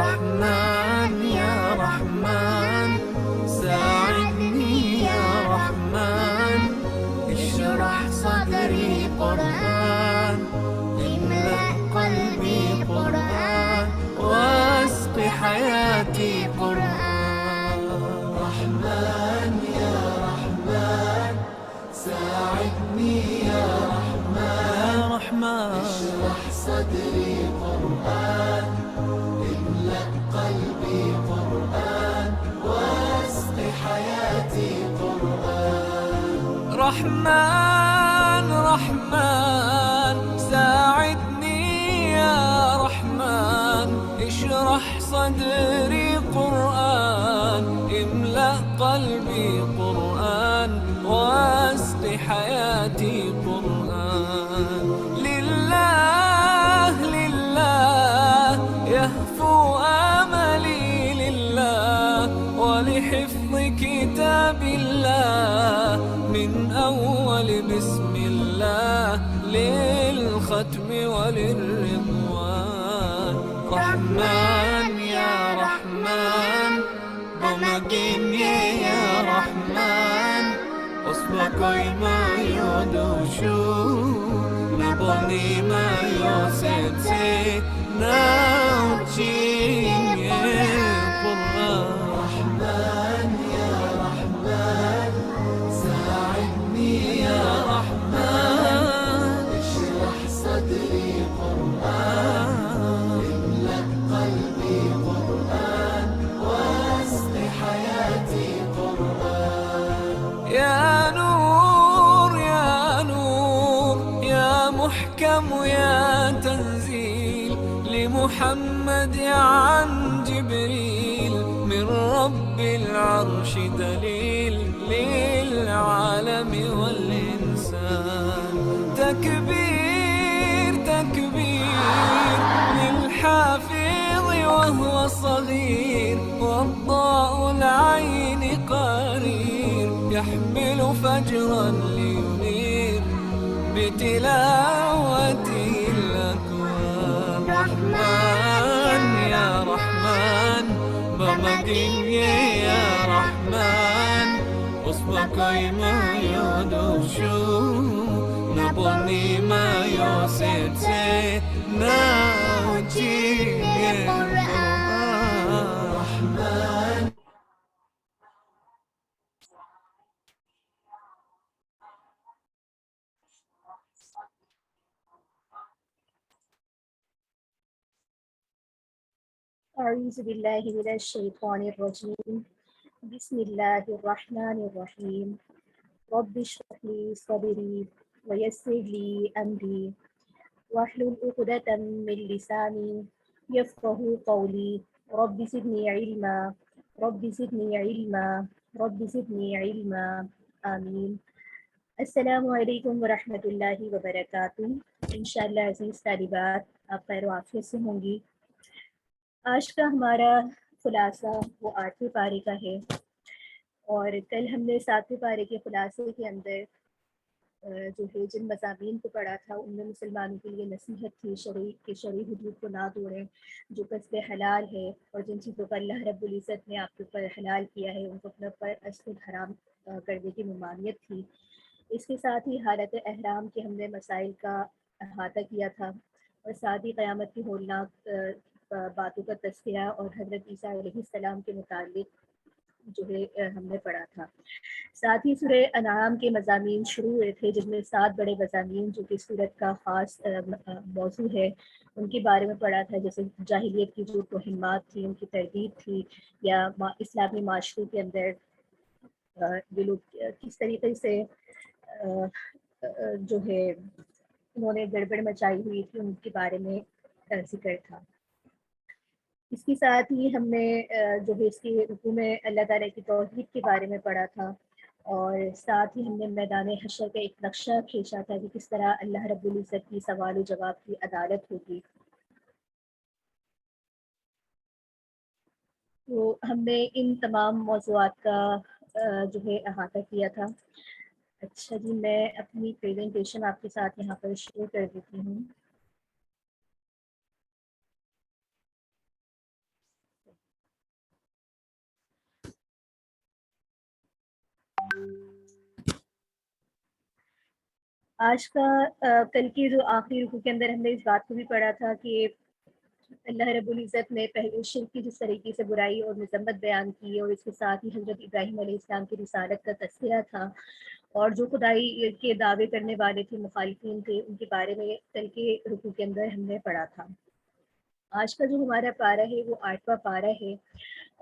رحمن يا رحمن ساعدني يا رحمن اشرح صدري قرآن املأ قلبي قرآن واسق حياتي قرآن. رحمن يا رحمن ساعدني يا رحمن اشرح صدري قرآن املأ قلبي قرآن واسق حياتي قرآن. رحمن رحمن ساعدني يا رحمن اشرح صدري قرآن املأ قلبي قرآن واسق حياتي قرآن. لله لله يهفو آملي لله ولحفظ كتاب الله من أول بسم الله للختم وللرضوان. رحمن يا رحمن بمجيني يا رحمن أصبحي ما يدوشو نبني ما يوسيتي ناوتشين قرآن. رحمن يا رحمن ساعدني يا رحمن اشرح صدري قرآن املأ قلبي قرآن واسق حياتي قرآن. يا نور يا نور يا محكم يا تنزيل لمحمد عن جبريل من رب العرش دليل للعالم والإنسان. تكبير تكبير للحافظ وهو صغير والضاء العين قرير يحمل فجرا لينير بتلاوته الأكوان. رحمن يا رحمن بمجيني يا رحمن أصبحي ما يدوشو نبني ما يوسيتي ناوتي رحمن. أعوذ بالله من الشيطان الرجيم بسم الله الرحمن الرحيم رب اشرح لي صدري ويسر لي أمري واحلل عقدة من لساني يفقه قولي رب زدني علما رب زدني علما رب زدني علما آمين. السلام علیکم ورحمۃ اللہ وبرکاتہ. انشاءاللہ عزیز طالبات آپ خیر و عافیت سے ہوں گی. آج کا ہمارا خلاصہ وہ 8ویں پارے کا ہے اور کل ہم نے 7ویں پارے کے خلاصے کے اندر جو ہے جن مضامین کو پڑھا تھا ان میں مسلمانوں کے لیے نصیحت تھی شرعی حدود کو نہ توڑیں، جو قصد حلال ہے اور جن چیزوں پر اللہ رب العزت نے آپ کے اوپر حلال کیا ہے ان کو اپنے اوپر ازخود حرام کرنے کی ممانعت تھی. اس کے ساتھ ہی حالت احرام کے ہم نے مسائل کا احاطہ کیا تھا اور ساتھ ہی قیامت کی ہولناک باتوں کا تذکرہ اور حضرت عیسیٰ علیہ السلام کے متعلق جو ہے ہم نے پڑھا تھا. ساتھ ہی سورہ انعام کے مضامین شروع ہوئے تھے جن میں 7 بڑے مضامین جو کہ سورت کا خاص موضوع ہے ان کے بارے میں پڑھا تھا، جیسے جاہلیت کی جو توہمات تھی ان کی تردید تھی، یا اسلامی معاشرے کے اندر یہ لوگ کس طریقے سے جو ہے انہوں نے گڑبڑ مچائی ہوئی تھی ان کے بارے میں ذکر تھا. اس کے ساتھ ہی ہم نے جو ہے اس کے رکوع میں اللہ تعالیٰ کی توحید کے بارے میں پڑھا تھا، اور ساتھ ہی ہم نے میدان حشر کا ایک نقشہ کھینچا تھا کہ کس طرح اللہ رب العزت کی سوال و جواب کی عدالت ہوگی۔ تو ہم نے ان تمام موضوعات کا جو ہے احاطہ کیا تھا۔ اچھا جی، میں اپنی پریزنٹیشن آپ کے ساتھ یہاں پر شیئر کر دیتی ہوں۔ آج کا کل کی جو آخری رکوع کے اندر ہم نے اس بات کو بھی پڑھا تھا کہ اللہ رب العزت نے پہلے شرک کی جس طریقے سے برائی اور مذمت بیان کی، اور اس کے ساتھ ہی حضرت ابراہیم علیہ السلام کی رسالت کا تذکرہ تھا، اور جو خدائی کے دعوے کرنے والے تھے، مخالفین تھے، ان کے بارے میں کل کے رکوع کے اندر ہم نے پڑھا تھا۔ آج کا جو ہمارا پارہ ہے وہ 8واں پارہ ہے،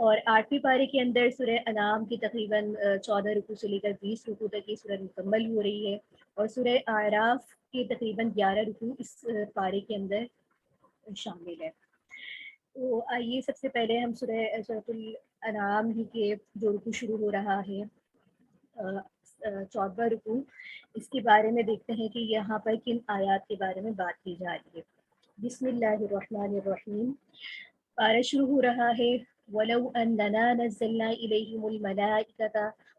اور 8ویں پارے کے اندر سورہ انعام کی تقریباً 14 رکوع سے لے کر 20 رکوع تک یہ سورہ مکمل ہو رہی ہے، اور سورہ اعراف کے تقریباً 11 رکوع اس پارے کے اندر شامل ہے۔ تو آئیے سب سے پہلے ہم سورۃ الانعام ہی کے جو رکوع شروع ہو رہا ہے 14واں رکوع، اس کے بارے میں دیکھتے ہیں کہ یہاں پر کن آیات کے بارے میں بات کی جا رہی ہے۔ بسم اللہ الرحمن الرحیم، پارہ شروع ہو رہا ہے وَلَوْ أَنَّنَا نَزَّلْنَا إِلَيْهِمُ الْمَلَائِكَةَ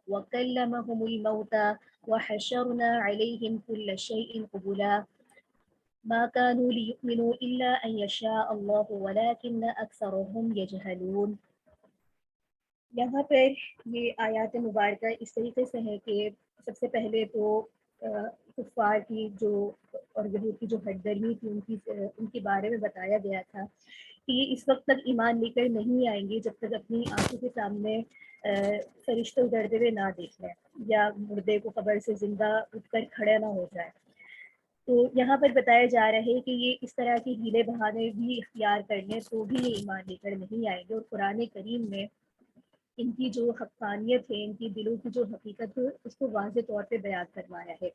وَكَلَّمَهُمُ الْمَوْتَى وَحَشَرْنَا عَلَيْهِمْ كُلَّ شَيْءٍ قُبُلًا مَا كَانُوا لِيُؤْمِنُوا إِلَّا أَن يَشَاءَ اللَّهُ وَلَكِنَّ أَكْثَرَهُمْ يَجْهَلُونَ۔ یہاں پر یہ آیات مبارکہ اس طریقے سے ہے کہ سب سے پہلے تو کفار کی جو اور یہود کی جو ہٹ درمی تھی ان کے بارے میں بتایا گیا تھا کہ یہ اس وقت تک ایمان لے کر نہیں آئیں گے جب تک اپنی آنکھوں کے سامنے فرشتے اترتے ہوئے نہ دیکھ لیں، یا مردے کو قبر سے زندہ اٹھ کر کھڑا نہ ہو جائے۔ تو یہاں پر بتایا جا رہا ہے کہ یہ اس طرح کے ہیلے بہانے بھی اختیار کر لیں تو بھی یہ ایمان لے کر نہیں آئیں گے، اور قرآن کریم میں ان کی جو حقانیت ہے، ان کی دلوں کی جو حقیقت ہے، اس کو واضح طور پہ بیان فرمایا ہے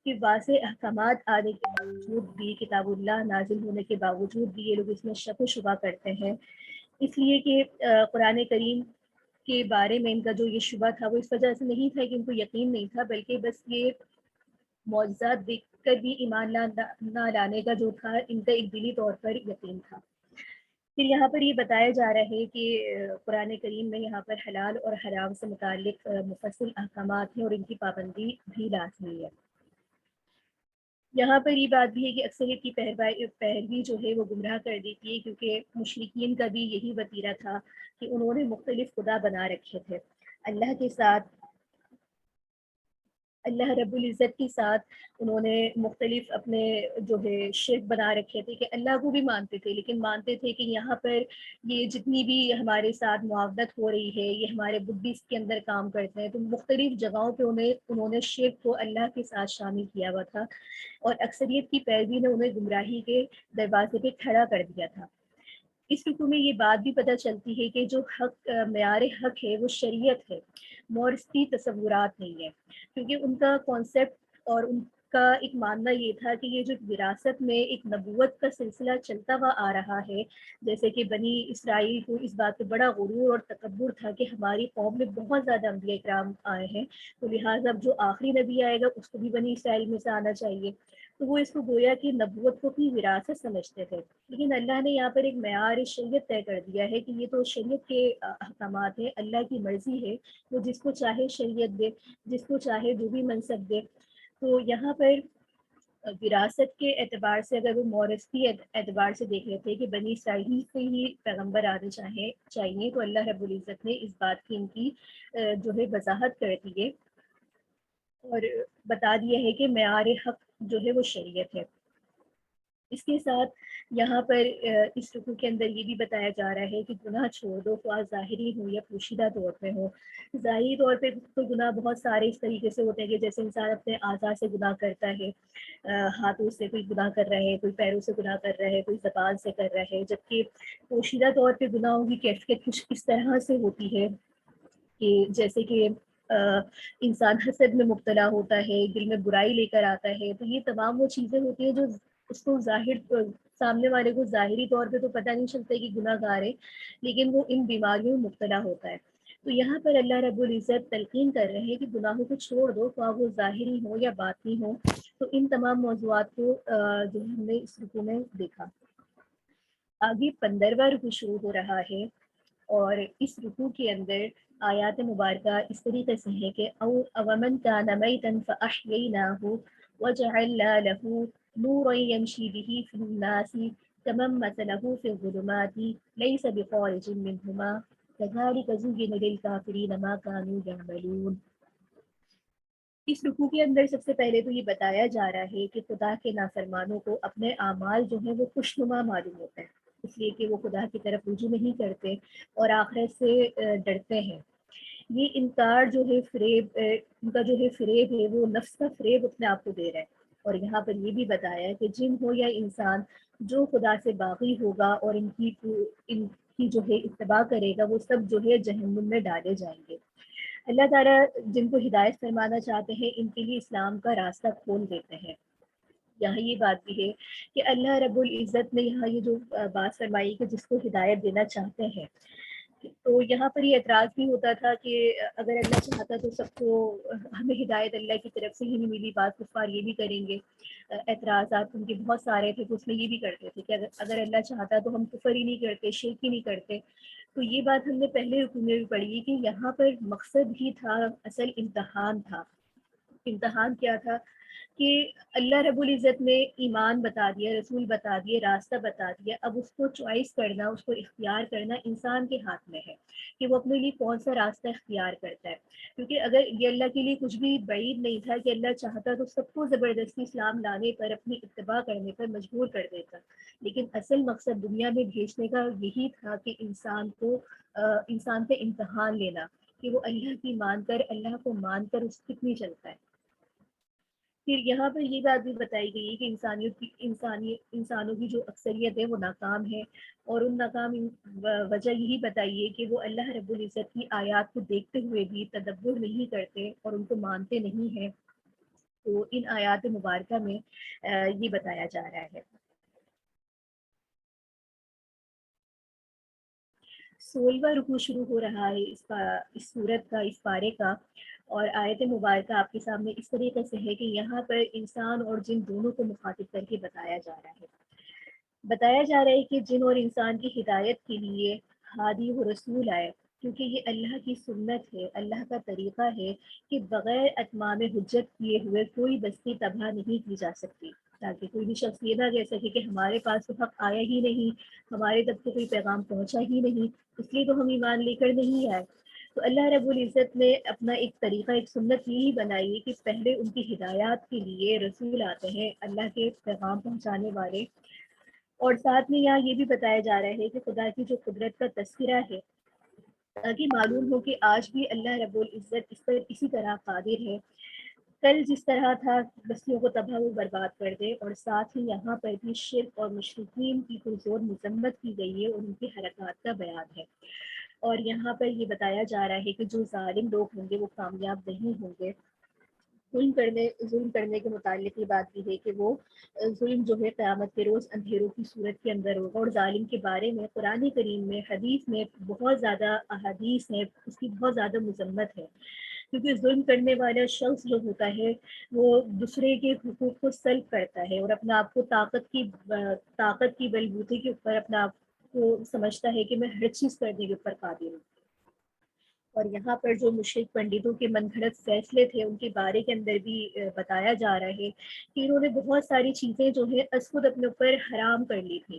کہ واضح احکامات آنے کے باوجود بھی، کتاب اللہ نازل ہونے کے باوجود بھی یہ لوگ اس میں شک و شبہ کرتے ہیں، اس لیے کہ قرآن کریم کے بارے میں ان کا جو یہ شبہ تھا وہ اس وجہ سے نہیں تھا کہ ان کو یقین نہیں تھا، بلکہ بس یہ معجزات دیکھ کر بھی ایمان نہ لانے کا جو تھا ان کا ایک دلی طور پر یقین تھا۔ پھر یہاں پر یہ بتایا جا رہا ہے کہ قرآن کریم میں یہاں پر حلال اور حرام سے متعلق مفصل احکامات ہیں، اور ان کی پابندی بھی لازمی ہے۔ یہاں پر یہ بات بھی ہے کہ اکثریت کی پیروی جو ہے وہ گمراہ کر دیتی ہے، کیونکہ مشرکین کا بھی یہی وتیرہ تھا کہ انہوں نے مختلف خدا بنا رکھے تھے اللہ کے ساتھ، اللہ رب العزت کے ساتھ انہوں نے مختلف اپنے جو ہے شرک بنا رکھے تھے، کہ اللہ کو بھی مانتے تھے لیکن مانتے تھے کہ یہاں پر یہ جتنی بھی ہمارے ساتھ معاونت ہو رہی ہے یہ ہمارے بدھسٹ کے اندر کام کرتے ہیں، تو مختلف جگہوں پہ انہوں نے شرک کو اللہ کے ساتھ شامل کیا ہوا تھا، اور اکثریت کی پیروی نے انہیں گمراہی کے دروازے پہ کھڑا کر دیا تھا۔ اس رکوع میں یہ بات بھی پتہ چلتی ہے کہ جو حق معیار حق ہے وہ شریعت ہے، مورثی تصورات نہیں ہے، کیونکہ ان کا کانسیپٹ اور ان کا ایک ماننا یہ تھا کہ یہ جو وراثت میں ایک نبوت کا سلسلہ چلتا ہوا آ رہا ہے، جیسے کہ بنی اسرائیل کو اس بات پہ بڑا غرور اور تکبر تھا کہ ہماری قوم میں بہت زیادہ انبیاء کرام آئے ہیں، تو لہٰذا اب جو آخری نبی آئے گا اس کو بھی بنی اسرائیل میں سے آنا چاہیے، تو وہ اس کو گویا کہ نبوت کو اپنی وراثت سمجھتے تھے۔ لیکن اللہ نے یہاں پر ایک معیار شریعت طے کر دیا ہے کہ یہ تو شریعت کے احکامات ہیں، اللہ کی مرضی ہے، وہ جس کو چاہے شریعت دے، جس کو چاہے جو بھی منصب دے۔ تو یہاں پر وراثت کے اعتبار سے اگر وہ مورثی اعتبار سے دیکھ رہے تھے کہ بنی اسرائیل سے ہی پیغمبر آنے چاہیے، تو اللہ رب العزت نے اس بات کی ان کی جو ہے وضاحت کر دی ہے اور بتا دیا ہے کہ معیار حق جو ہے وہ شریعت ہے۔ اس کے ساتھ یہاں پر اس رکوع کے اندر یہ بھی بتایا جا رہا ہے کہ گناہ چھوڑ دو، خواہ ظاہری ہو یا پوشیدہ طور پہ ہو۔ ظاہری طور پہ تو گناہ بہت سارے اس طریقے سے ہوتے ہیں کہ جیسے انسان اپنے اعضاء سے گناہ کرتا ہے، ہاتھوں سے کوئی گناہ کر رہا ہے، کوئی پیروں سے گناہ کر رہا ہے، کوئی زبان سے کر رہا ہے، جبکہ پوشیدہ طور پہ گناہوں کی کیفیت کچھ اس طرح سے ہوتی ہے کہ جیسے کہ انسان حسد میں مبتلا ہوتا ہے، دل میں برائی لے کر آتا ہے، تو یہ تمام وہ چیزیں ہوتی ہیں جو اس کو سامنے والے کو ظاہری طور پہ تو پتہ نہیں چلتا کہ گناہ گار ہے، لیکن وہ ان بیماریوں میں مبتلا ہوتا ہے۔ تو یہاں پر اللہ رب العزت تلقین کر رہے ہیں کہ گناہوں کو چھوڑ دو، خواہ وہ ظاہری ہو یا باطنی ہو۔ تو ان تمام موضوعات کو جو ہم نے اس رکوع میں دیکھا۔ آگے 15واں رکوع شروع ہو رہا ہے، اور اس رکوع کے اندر آیات مبارکہ اس طریقے سے ہے کہ اومن کان میتا فاحییناہ وجعلنا له نورا یمشی به فی الناس کمن مثلہ فی الظلمات لیس بخارج منہما کذلک زین للکافرین ما کانوا یعملون۔ اس رکوع کے اندر سب سے پہلے تو یہ بتایا جا رہا ہے کہ خدا کے نافرمانوں کو اپنے اعمال جو ہیں وہ خوشنما معلوم ہوتے ہیں، اس لیے کہ وہ خدا کی طرف رجوع نہیں کرتے اور آخرت سے ڈرتے ہیں۔ یہ انکار جو ہے ان کا جو ہے فریب ہے، وہ نفس کا فریب اپنے آپ کو دے رہا ہے۔ اور یہاں پر یہ بھی بتایا کہ جن ہو یا انسان جو خدا سے باغی ہوگا اور ان کی جو ہے اتباع کرے گا، وہ سب جو ہے جہنم میں ڈالے جائیں گے۔ اللہ تعالیٰ جن کو ہدایت فرمانا چاہتے ہیں ان کے لیے اسلام کا راستہ کھول دیتے ہیں۔ یہاں یہ بات بھی ہے کہ اللہ رب العزت نے یہاں یہ جو بات فرمائی کہ جس کو ہدایت دینا چاہتے ہیں، تو یہاں پر یہ اعتراض بھی ہوتا تھا کہ اگر اللہ چاہتا تو سب کو ہمیں ہدایت اللہ کی طرف سے ہی نہیں ملی، بات کفار یہ بھی کریں گے۔ اعتراضات ان کے بہت سارے تھے، تو اس میں یہ بھی کرتے تھے کہ اگر اللہ چاہتا تو ہم کفر ہی نہیں کرتے، شرک ہی نہیں کرتے۔ تو یہ بات ہم نے پہلے رکوع میں بھی پڑھی کہ یہاں پر مقصد ہی تھا، اصل امتحان تھا۔ امتحان کیا تھا کہ اللہ رب العزت نے ایمان بتا دیا، رسول بتا دیے، راستہ بتا دیا، اب اس کو چوائس کرنا، اس کو اختیار کرنا انسان کے ہاتھ میں ہے کہ وہ اپنے لیے کون سا راستہ اختیار کرتا ہے۔ کیونکہ اگر یہ اللہ کے لیے کچھ بھی بعید نہیں تھا کہ اللہ چاہتا تو سب کو زبردستی اسلام لانے پر، اپنی اتباع کرنے پر مجبور کر دیتا، لیکن اصل مقصد دنیا میں بھیجنے کا یہی تھا کہ انسان پہ امتحان لینا کہ وہ اللہ کی مان کر، اللہ کو مان کر اس کتنی چلتا ہے۔ پھر یہاں پر یہ بات بھی بتائی گئی ہے کہ انسانوں کی جو اکثریت ہے وہ ناکام ہے، اور ان ناکام وجہ یہی بتائی ہے کہ وہ اللہ رب العزت کی آیات کو دیکھتے ہوئے بھی تدبر نہیں کرتے اور ان کو مانتے نہیں ہیں۔ تو ان آیات مبارکہ میں یہ بتایا جا رہا ہے۔ 16واں رکوع شروع ہو رہا ہے اس سورت کا، اس پارے کا، اور آیت مبارکہ آپ کے سامنے اس طریقے سے ہے کہ یہاں پر انسان اور جن دونوں کو مخاطب کر کے بتایا جا رہا ہے۔ بتایا جا رہا ہے کہ جن اور انسان کی ہدایت کے لیے ہادی و رسول آئے، کیونکہ یہ اللہ کی سنت ہے، اللہ کا طریقہ ہے کہ بغیر اتمام حجت کیے ہوئے کوئی بستی تباہ نہیں کی جا سکتی، تاکہ کوئی بھی شخص یہ نہ کہہ سکے کہ ہمارے پاس تو حق آیا ہی نہیں، ہمارے تک تو کوئی پیغام پہنچا ہی نہیں، اس لیے تو ہم ایمان لے کر نہیں آئے۔ تو اللہ رب العزت نے اپنا ایک طریقہ، ایک سنت یہی بنائی ہے کہ پہلے ان کی ہدایات کے لیے رسول آتے ہیں، اللہ کے پیغام پہنچانے والے۔ اور ساتھ میں یہاں یہ بھی بتایا جا رہا ہے کہ خدا کی جو قدرت کا تذکرہ ہے، تاکہ معلوم ہو کہ آج بھی اللہ رب العزت اس پر اسی طرح قادر ہے، کل جس طرح تھا بستیوں کو تباہ و برباد کر دے، اور ساتھ ہی یہاں پر بھی شرک اور مشرکین کی پرزور مذمت کی گئی ہے اور ان کی حرکات کا بیان ہے۔ اور یہاں پر یہ بتایا جا رہا ہے کہ جو ظالم لوگ ہوں گے وہ کامیاب نہیں ہوں گے۔ ظلم کرنے کے متعلق یہ بات بھی ہے کہ وہ ظلم جو ہے قیامت کے روز اندھیروں کی صورت کے اندر ہوگا، اور ظالم کے بارے میں قرآن کریم میں، حدیث میں بہت زیادہ احادیث ہیں، اس کی بہت زیادہ مذمت ہے۔ کیونکہ ظلم کرنے والا شخص جو ہوتا ہے وہ دوسرے کے حقوق کو سلب کرتا ہے، اور اپنا آپ کو طاقت کی بلبوتے کے اوپر اپنا آپ کو سمجھتا ہے کہ میں ہر چیز کرنے کے اوپر قادر ہوں۔ اور یہاں پر جو مشرک پنڈتوں کے من گھڑت فیصلے تھے ان کے بارے کے اندر بھی بتایا جا رہا ہے کہ انہوں نے بہت ساری چیزیں جو ہے از خود اپنے اوپر حرام کر لی تھی،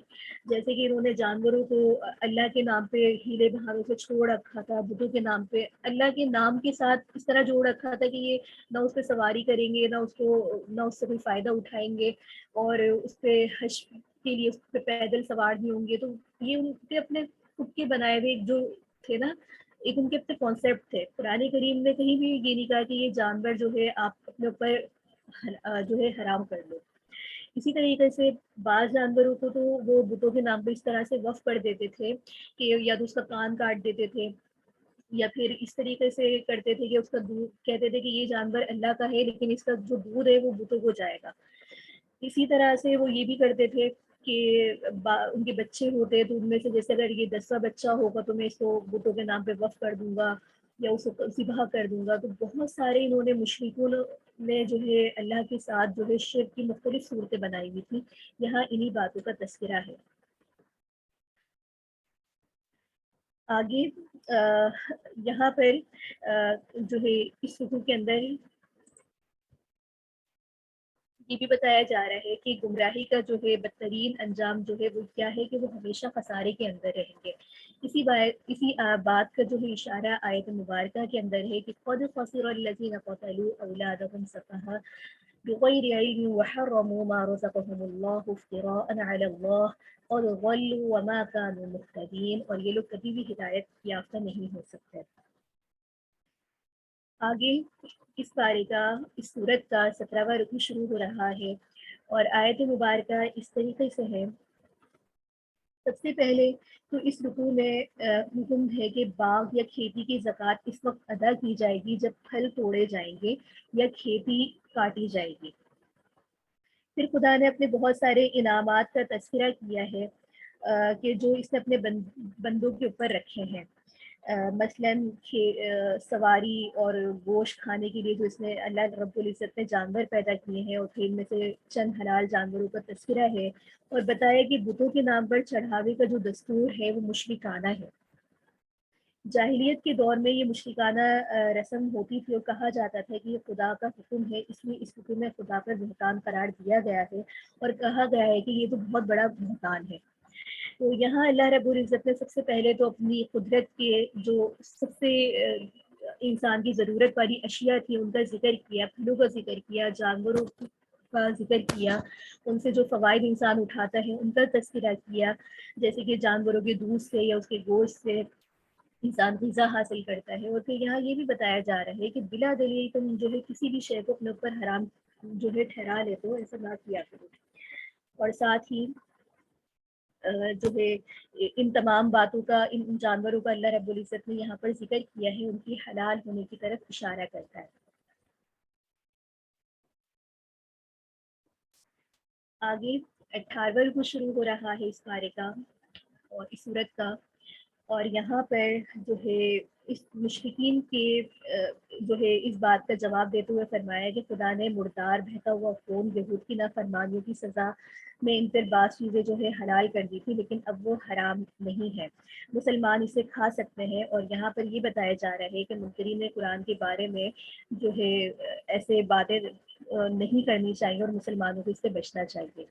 جیسے کہ انہوں نے جانوروں کو اللہ کے نام پہ ہیلے بہانوں سے چھوڑ رکھا تھا، بتوں کے نام پہ اللہ کے نام کے ساتھ اس طرح جوڑ رکھا تھا کہ یہ نہ اس پہ سواری کریں گے، نہ اس سے کوئی فائدہ اٹھائیں گے، اور اس پہ حج کے لیے اس پہ پیدل سوار بھی ہوں گے۔ تو یہ ان کے اپنے خود کے بنائے ہوئے جو تھے نا، ایک ان کے اپنے کانسیپٹ تھے۔ قرآن کریم نے کہیں بھی یہ نہیں کہا کہ یہ جانور جو ہے آپ اپنے اوپر جو ہے حرام کر لو۔ اسی طریقے سے بعض جانوروں کو تو وہ بتوں کے نام پہ اس طرح سے وقف کر دیتے تھے کہ یا تو اس کا کان کاٹ دیتے تھے، یا پھر اس طریقے سے کرتے تھے کہ اس کا دودھ، کہتے تھے کہ یہ جانور اللہ کا ہے لیکن اس کا جو دودھ ہے وہ بتوں کو جائے گا۔ اسی طرح سے وہ یہ بھی کرتے تھے کہ ان کے بچے ہوتے تو ان میں سے جیسے اگر یہ 10واں بچہ ہوگا تو میں اس کو بتوں کے نام پہ وقف کر دوں گا یا اس کو ذبح کر دوں گا. تو بہت سارے انہوں نے مشرکوں نے جو ہے اللہ کے ساتھ جو ہے شرک کی مختلف صورتیں بنائی ہوئی تھیں. یہاں انہی باتوں کا تذکرہ ہے. آگے یہاں پر جو ہے اس رکوع کے اندر یہ بھی بتایا جا رہا ہے کہ گمراہی کا جو ہے بدترین انجام جو ہے وہ کیا ہے کہ وہ ہمیشہ خسارے کے اندر رہیں گے. اسی بات کا جو ہے اشارہ آیت مبارکہ کے اندر ہے کہ قد خسر الذین قتلوا اولادهم سفہا بغیر علم وحرموا ما رزقهم اللہ افتراء علی اللہ قد ضلوا وما كانوا مهتدین. اور یہ لوگ کبھی بھی ہدایت یافتہ نہیں ہو سکتے. آگے اس پارے کا اس صورت کا 17واں رکوع شروع ہو رہا ہے اور آیت مبارکہ اس طریقے سے ہے. سب سے پہلے تو اس رکوع میں حکم ہے کہ باغ یا کھیتی کی زکوٰۃ اس وقت ادا کی جائے گی جب پھل توڑے جائیں گے یا کھیتی کاٹی جائے گی. پھر خدا نے اپنے بہت سارے انعامات کا تذکرہ کیا ہے کہ جو اس نے اپنے بندوں کے اوپر رکھے ہیں. مثلاً سواری اور گوشت کھانے کے لیے جو اس نے اللہ رب العزت نے جانور پیدا کیے ہیں اور پھر ان میں سے چند حلال جانوروں کا تذکرہ ہے اور بتایا کہ بتوں کے نام پر چڑھاوے کا جو دستور ہے وہ مشرکانہ ہے. جاہلیت کے دور میں یہ مشرکانہ رسم ہوتی تھی اور کہا جاتا تھا کہ یہ خدا کا حکم ہے، اس لیے اس حکم میں خدا پر بہتان قرار دیا گیا ہے اور کہا گیا ہے کہ یہ تو بہت بڑا بہتان ہے. تو یہاں اللہ رب العزت نے سب سے پہلے تو اپنی قدرت کے جو سب سے انسان کی ضرورت والی اشیاء تھی ان کا ذکر کیا، پھلوں کا ذکر کیا، جانوروں کا ذکر کیا، ان سے جو فوائد انسان اٹھاتا ہے ان کا تذکرہ کیا، جیسے کہ جانوروں کے دودھ سے یا اس کے گوشت سے انسان غذا حاصل کرتا ہے. اور پھر یہاں یہ بھی بتایا جا رہا ہے کہ بلا دلیل تم جو ہے کسی بھی شے کو اپنے اوپر حرام جو ہے ٹھہرا لیتے ہو، ایسا نہ کیا کرو. اور ساتھ ہی جو ہے ان تمام باتوں کا، ان جانوروں کا اللہ رب العزت نے یہاں پر ذکر کیا ہے، ان کی حلال ہونے کی طرف اشارہ کرتا ہے. آگے 18واں رکوع شروع ہو رہا ہے اس پارے کا اور اس صورت کا. اور یہاں پر جو ہے اس مشرکین کے جو ہے اس بات کا جواب دیتے ہوئے فرمایا کہ خدا نے مردار بہتا ہوا خون یہود کی نافرمانیوں کی سزا میں ان پر بعض چیزیں جو ہے حلال کر دی تھی، لیکن اب وہ حرام نہیں ہے، مسلمان اسے کھا سکتے ہیں. اور یہاں پر یہ بتایا جا رہا ہے کہ منکرین قرآن کے بارے میں جو ہے ایسے باتیں نہیں کرنی چاہیے اور مسلمانوں کو اس سے بچنا چاہیے.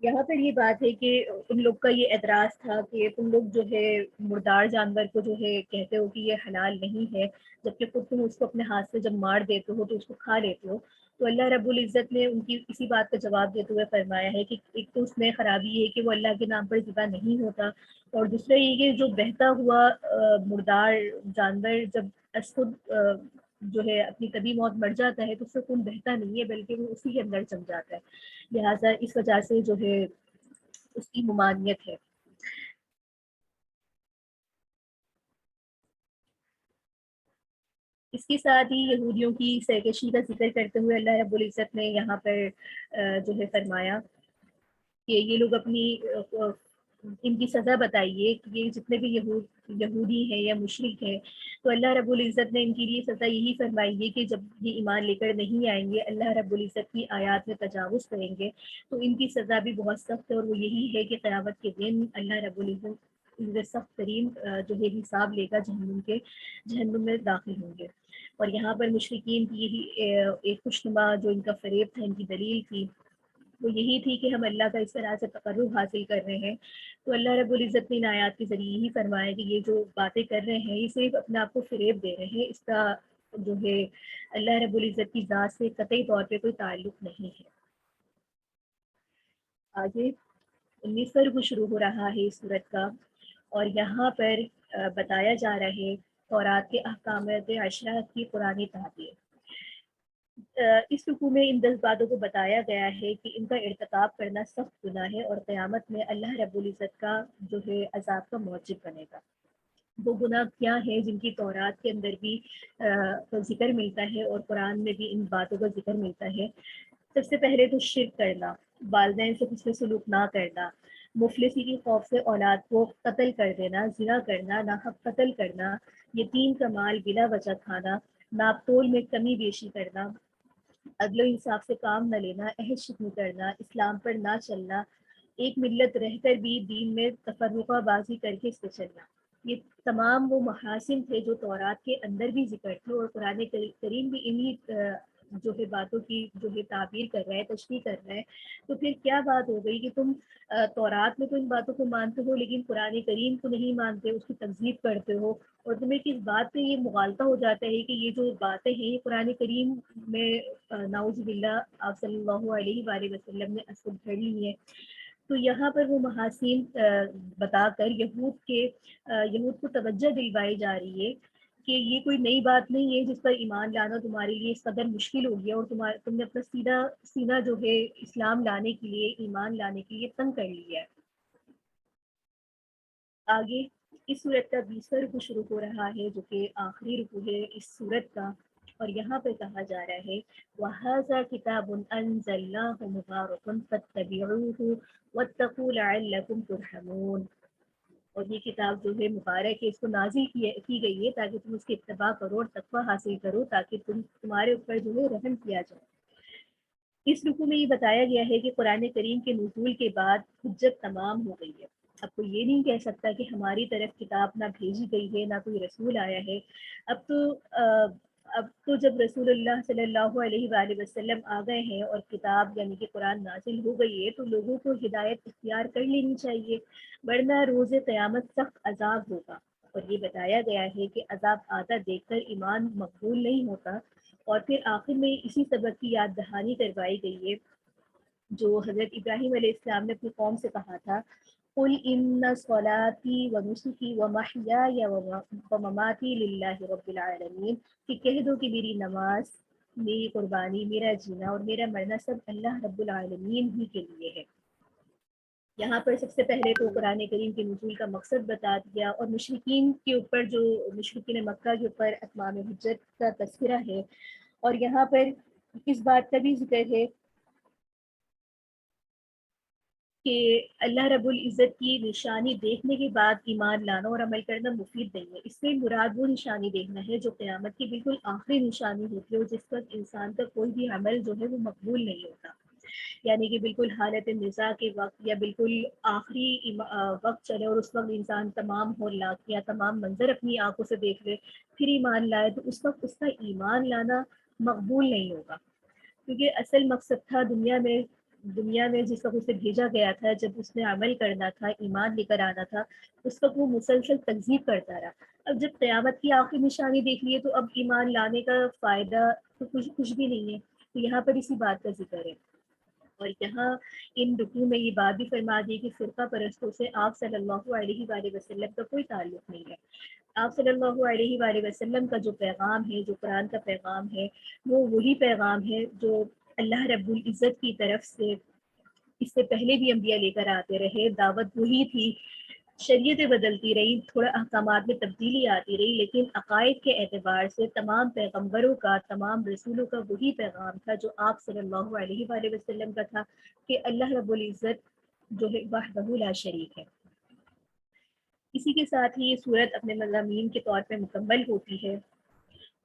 یہاں پر یہ بات ہے کہ ان لوگ کا یہ اعتراض تھا کہ تم لوگ جو ہے مردار جانور کو جو ہے کہتے ہو کہ یہ حلال نہیں ہے، جبکہ خود تم اس کو اپنے ہاتھ سے جب مار دیتے ہو تو اس کو کھا لیتے ہو. تو اللہ رب العزت نے ان کی اسی بات کا جواب دیتے ہوئے فرمایا ہے کہ ایک تو اس میں خرابی ہے کہ وہ اللہ کے نام پر ذبح نہیں ہوتا، اور دوسرا یہ کہ جو بہتا ہوا مردار جانور جب از خود جو ہے اپنی طبی موت مر جاتا ہے تو اس سے خون بہتا نہیں ہے بلکہ وہ اسی کے اندر جم جاتا ہے. لہٰذا اس وجہ سے جو ہے اس کی ممانعت ہے. اس کے ساتھ ہی یہودیوں کی سرکشی کا ذکر کرتے ہوئے اللہ رب العزت نے یہاں پر جو ہے فرمایا کہ یہ لوگ اپنی ان کی سزا بتائیے کہ یہ جتنے بھی یہودی ہیں یا مشرک ہیں، تو اللہ رب العزت نے ان کے لیے سزا یہی فرمائی ہے کہ جب یہ ایمان لے کر نہیں آئیں گے، اللہ رب العزت کی آیات میں تجاوز کریں گے تو ان کی سزا بھی بہت سخت ہے. اور وہ یہی ہے کہ قیامت کے دن اللہ رب العزت ان سے سخت ترین جو ہے حساب لے کر جہنم میں داخل ہوں گے. اور یہاں پر مشرکین کی یہی ایک خوشنما جو ان کا فریب تھا، ان کی دلیل تھی، وہ یہی تھی کہ ہم اللہ کا اس طرح سے تقرب حاصل کر رہے ہیں. تو اللہ رب العزت نے ان آیات کے ذریعے یہی فرمایا کہ یہ جو باتیں کر رہے ہیں یہ صرف اپنے آپ کو فریب دے رہے ہیں، اس کا جو ہے اللہ رب العزت کی ذات سے قطعی طور پہ کوئی تعلق نہیں ہے. آگے 19واں رکوع شروع ہو رہا ہے اس صورت کا اور یہاں پر بتایا جا رہا ہے تورات کے احکامات عشرہ کی قرآنی تعبیر. اس رکوع میں ان 10 باتوں کو بتایا گیا ہے کہ ان کا ارتکاب کرنا سخت گناہ ہے اور قیامت میں اللہ رب العزت کا جو ہے عذاب کا موجب بنے گا. وہ گناہ کیا ہیں جن کی تورات کے اندر بھی ذکر ملتا ہے اور قرآن میں بھی ان باتوں کا ذکر ملتا ہے. سب سے پہلے تو شرک کرنا، والدین سے حسن سلوک نہ کرنا، مفلسی کی خوف سے اولاد کو قتل کر دینا، زنا کرنا، ناحق قتل کرنا، یتیم کا مال بلا وجہ کھانا، ناپ تول میں کمی بیشی کرنا، عدل و انصاف سے کام نہ لینا، عہد شکنی کرنا، اسلام پر نہ چلنا، ایک ملت رہ کر بھی دین میں تفرقہ بازی کر کے اس پہ چلنا، یہ تمام وہ محاسن تھے جو تورات کے اندر بھی ذکر تھے، اور قرآن کریم بھی انہی جو ہے باتوں کی جو ہے تعبیر کر رہا ہے، تشریح کر رہا ہے۔ تو پھر کیا بات ہو گئی کہ تم تورات میں تو ان باتوں کو مانتے ہو لیکن قرآن کریم کو نہیں مانتے، اس کی تکذیب کرتے ہو، اور تمہیں کس بات پہ یہ مغالطہ ہو جاتا ہے کہ یہ جو باتیں ہیں یہ قرآن کریم میں نعوذ باللہ آپ صلی اللہ علیہ وآلہ وسلم نے اصل گھڑ لی ہے۔ تو یہاں پر وہ محاسن بتا کر یہود کو توجہ دلوائی جا رہی ہے کہ یہ کوئی نئی بات نہیں ہے جس پر ایمان لانا تمہارے لیے اس قدر مشکل ہو گیا، اور تم نے اپنا سینہ جو ہے اسلام لانے کے لیے، ایمان لانے کے لیے تنگ کر لیا ہے۔ آگے اس صورت کا 20واں رکوع شروع ہو رہا ہے جو کہ آخری رکوع ہے اس صورت کا، اور یہاں پہ کہا جا رہا ہے وَهَذَا كِتَابٌ أَنزَلْنَاهُ مُبَارَكٌ فَاتَّبِعُوهُ وَاتَّقُوا لَعَلَّكُمْ تُرْحَمُونَ، اور یہ کتاب جو ہے مبارک ہے، اس کو نازل کی گئی ہے تاکہ تم اس کی اتباع کرو اور تقوی حاصل کرو، تاکہ تمہارے اوپر جو ہے رحم کیا جائے۔ اس رکوع میں یہ بتایا گیا ہے کہ قرآن کریم کے نزول کے بعد حجت تمام ہو گئی ہے، اب کوئی یہ نہیں کہہ سکتا کہ ہماری طرف کتاب نہ بھیجی گئی ہے، نہ کوئی رسول آیا ہے۔ اب تو جب رسول اللہ صلی اللہ علیہ وآلہ وسلم آ گئے ہیں اور کتاب یعنی کہ قرآن نازل ہو گئی ہے، تو لوگوں کو ہدایت اختیار کر لینی چاہیے، ورنہ روز قیامت سخت عذاب ہوگا۔ اور یہ بتایا گیا ہے کہ عذاب آتا دیکھ کر ایمان مقبول نہیں ہوتا، اور پھر آخر میں اسی سبق کی یاد دہانی کروائی گئی ہے جو حضرت ابراہیم علیہ السلام نے اپنی قوم سے کہا تھا، قل ان صلاتي ونسكي ومحياي ومماتي لله رب العالمین، کہ کہہ دو کہ میری نماز، میری قربانی، میرا جینا اور میرا مرنا سب اللہ رب العالمین ہی کے لیے ہے۔ یہاں پر سب سے پہلے تو قرآن کریم کے نزول کا مقصد بتا دیا، اور مشرکین کے اوپر جو مشرکین مکہ کے اوپر اتمام حجت کا تذکرہ ہے، اور یہاں پر اس بات کا بھی ذکر ہے کہ اللہ رب العزت کی نشانی دیکھنے کے بعد ایمان لانا اور عمل کرنا مفید نہیں ہے۔ اس سے مراد وہ نشانی دیکھنا ہے جو قیامت کی بالکل آخری نشانی ہوتی ہے، اور جس وقت انسان کا کوئی بھی عمل جو ہے وہ مقبول نہیں ہوتا، یعنی کہ بالکل حالت نزاع کے وقت یا بالکل آخری وقت چلے اور اس وقت انسان تمام ہولناک یا تمام منظر اپنی آنکھوں سے دیکھ لے پھر ایمان لائے، تو اس وقت اس کا ایمان لانا مقبول نہیں ہوگا، کیونکہ اصل مقصد تھا دنیا میں جس وقت اسے بھیجا گیا تھا، جب اس نے عمل کرنا تھا، ایمان لے کر آنا تھا، اس وقت وہ مسلسل تکذیب کرتا رہا۔ اب جب قیامت کی آخری نشانی دیکھ لیے تو اب ایمان لانے کا فائدہ تو کچھ بھی نہیں ہے، تو یہاں پر اسی بات کا ذکر ہے۔ اور یہاں ان رکوع میں یہ بات بھی فرما دی کہ فرقہ پرستوں سے آپ صلی اللہ علیہ وآلہ وسلم کا کوئی تعلق نہیں ہے۔ آپ صلی اللہ علیہ وآلہ وسلم کا جو پیغام ہے، جو قرآن کا پیغام ہے، وہ وہی پیغام ہے جو اللہ رب العزت کی طرف سے اس سے پہلے بھی انبیاء لے کر آتے رہے، دعوت وہی تھی، شریعتیں بدلتی رہی، تھوڑا احکامات میں تبدیلی آتی رہی، لیکن عقائد کے اعتبار سے تمام پیغمبروں کا، تمام رسولوں کا وہی پیغام تھا جو آپ صلی اللہ علیہ وآلہ وسلم کا تھا، کہ اللہ رب العزت جو ہے وحدہ لا شریک ہے۔ اسی کے ساتھ ہی یہ صورت اپنے مضامین کے طور پہ مکمل ہوتی ہے،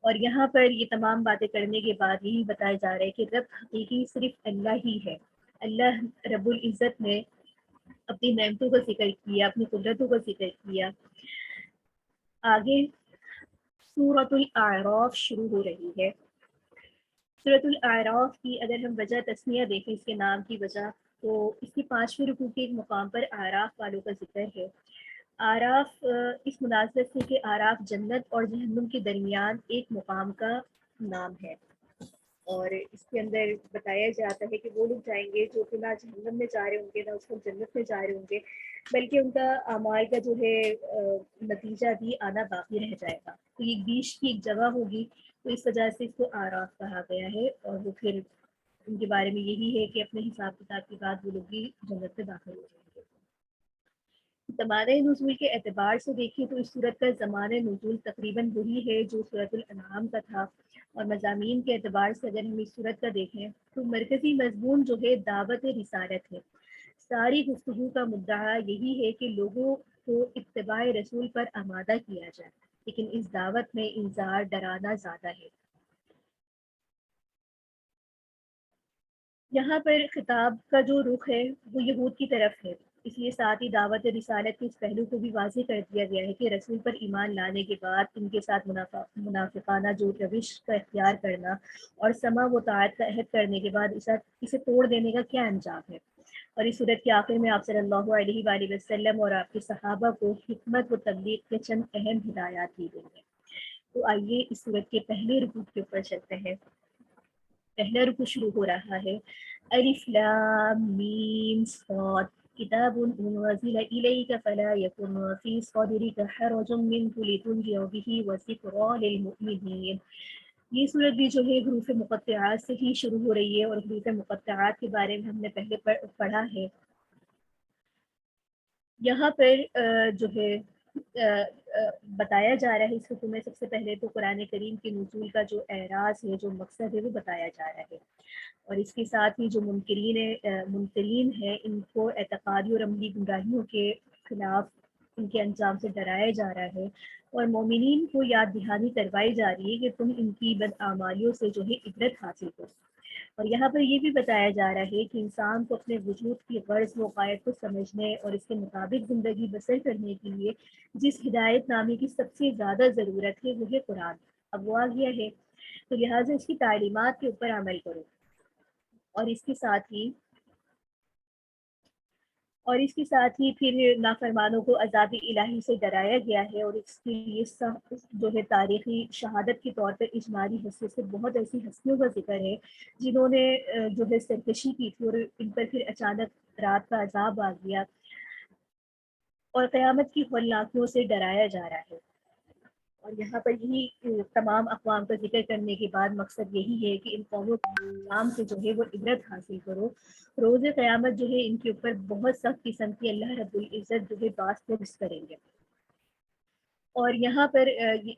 اور یہاں پر یہ تمام باتیں کرنے کے بعد یہی بتایا جا رہا ہے کہ رب حقیقی صرف اللہ ہی ہے۔ اللہ رب العزت نے اپنی نعمتوں کا ذکر کیا، اپنی قدرتوں کا ذکر کیا۔ آگے سورۃ الاعراف شروع ہو رہی ہے۔ سورۃ الاعراف کی اگر ہم وجہ تسمیہ دیکھیں اس کے نام کی وجہ، تو اس کی 5ویں رکوع کے ایک مقام پر اعراف والوں کا ذکر ہے۔ اعراف اس مناسبت سے کہ اعراف جنت اور جہنم کے درمیان ایک مقام کا نام ہے، اور اس کے اندر بتایا جاتا ہے کہ وہ لوگ جائیں گے جو کہ نہ جہنم میں جا رہے ہوں گے نہ اس وقت جنت میں جا رہے ہوں گے، بلکہ ان کا اعمال کا جو ہے نتیجہ بھی آنا باقی رہ جائے گا، تو یہ بیچ کی ایک جگہ ہوگی، تو اس وجہ سے اس کو اعراف کہا گیا ہے، اور وہ پھر ان کے بارے میں یہی ہے کہ اپنے حساب کتاب کے بعد وہ لوگ بھی جنت میں داخل ہو جائیں گے۔ زمانۂ نزول کے اعتبار سے دیکھیں تو اس صورت کا زمانۂ نزول تقریباً وہی ہے جو صورت الانعام کا تھا، اور مضامین کے اعتبار سے اگر ہم اس صورت کا دیکھیں تو مرکزی مضمون جو ہے دعوت رسالت ہے۔ ساری گفتگو کا مدعا یہی ہے کہ لوگوں کو اتباع رسول پر آمادہ کیا جائے، لیکن اس دعوت میں انذار ڈرانا زیادہ ہے۔ یہاں پر خطاب کا جو رخ ہے وہ یہود کی طرف ہے، اس لیے ساتھ ہی دعوت رسالت کے اس پہلو کو بھی واضح کر دیا گیا ہے کہ رسول پر ایمان لانے کے بعد ان کے ساتھ منافقانہ جو روش کا اختیار کرنا اور سمع و طاعت کا عہد کرنے کے بعد اسے توڑ دینے کا کیا انجام ہے۔ اور اس صورت کے آخر میں آپ صلی اللہ علیہ وآلہ وسلم اور آپ کے صحابہ کو حکمت و تبلیغ کے چند اہم ہدایات دی گئی ہیں۔ تو آئیے اس صورت کے پہلے رکوع کے اوپر چلتے ہیں۔ پہلا رکوع شروع ہو رہا ہے، الف لام میم صاد کتاب انزل الیک فلا یکن فی صدرک حرج منہ لتنذر بہ وذکری للمؤمنین۔ یہ صورت بھی جو ہے حروف مقطعات سے ہی شروع ہو رہی ہے، اور حروف مقطعات کے بارے میں ہم نے پہلے پڑھا ہے۔ یہاں پر جو ہے بتایا جا رہا ہے اس حکم میں سب سے پہلے تو قرآن کریم کے نزول کا جو اعراض ہے، جو مقصد ہے، وہ بتایا جا رہا ہے، اور اس کے ساتھ ہی جو منکرین ہیں ان کو اعتقادی اور عملی گمراہیوں کے خلاف ان کے انجام سے ڈرایا جا رہا ہے، اور مومنین کو یاد دہانی کروائی جا رہی ہے کہ تم ان کی بدعمالیوں سے جو ہے عبرت حاصل کرو۔ اور یہاں پر یہ بھی بتایا جا رہا ہے کہ انسان کو اپنے وجود کی غرض و غایت کو سمجھنے اور اس کے مطابق زندگی بسر کرنے کے لیے جس ہدایت نامے کی سب سے زیادہ ضرورت ہے وہ ہے قرآن۔ اب وہ آ گیا ہے تو لہٰذا اس کی تعلیمات کے اوپر عمل کرو، اور اس کے ساتھ ہی پھر نافرمانوں کو عذاب الہی سے ڈرایا گیا ہے، اور اس کے لیے جو ہے تاریخی شہادت کے طور پر اجمالی حیثیت سے بہت ایسی ہستیوں کا ذکر ہے جنہوں نے جو ہے سرکشی کی تھی، اور ان پر پھر اچانک رات کا عذاب آ گیا، اور قیامت کی ہولناکیوں سے ڈرایا جا رہا ہے۔ اور یہاں پر یہی تمام اقوام کا ذکر کرنے کے بعد مقصد یہی ہے کہ ان قوموں کے انجام سے جو ہے وہ عبرت حاصل کرو۔ روز قیامت جو ہے ان کے اوپر بہت سخت قسم کی اللہ رب العزت جو ہے باس پرس کریں گے۔ اور یہاں پر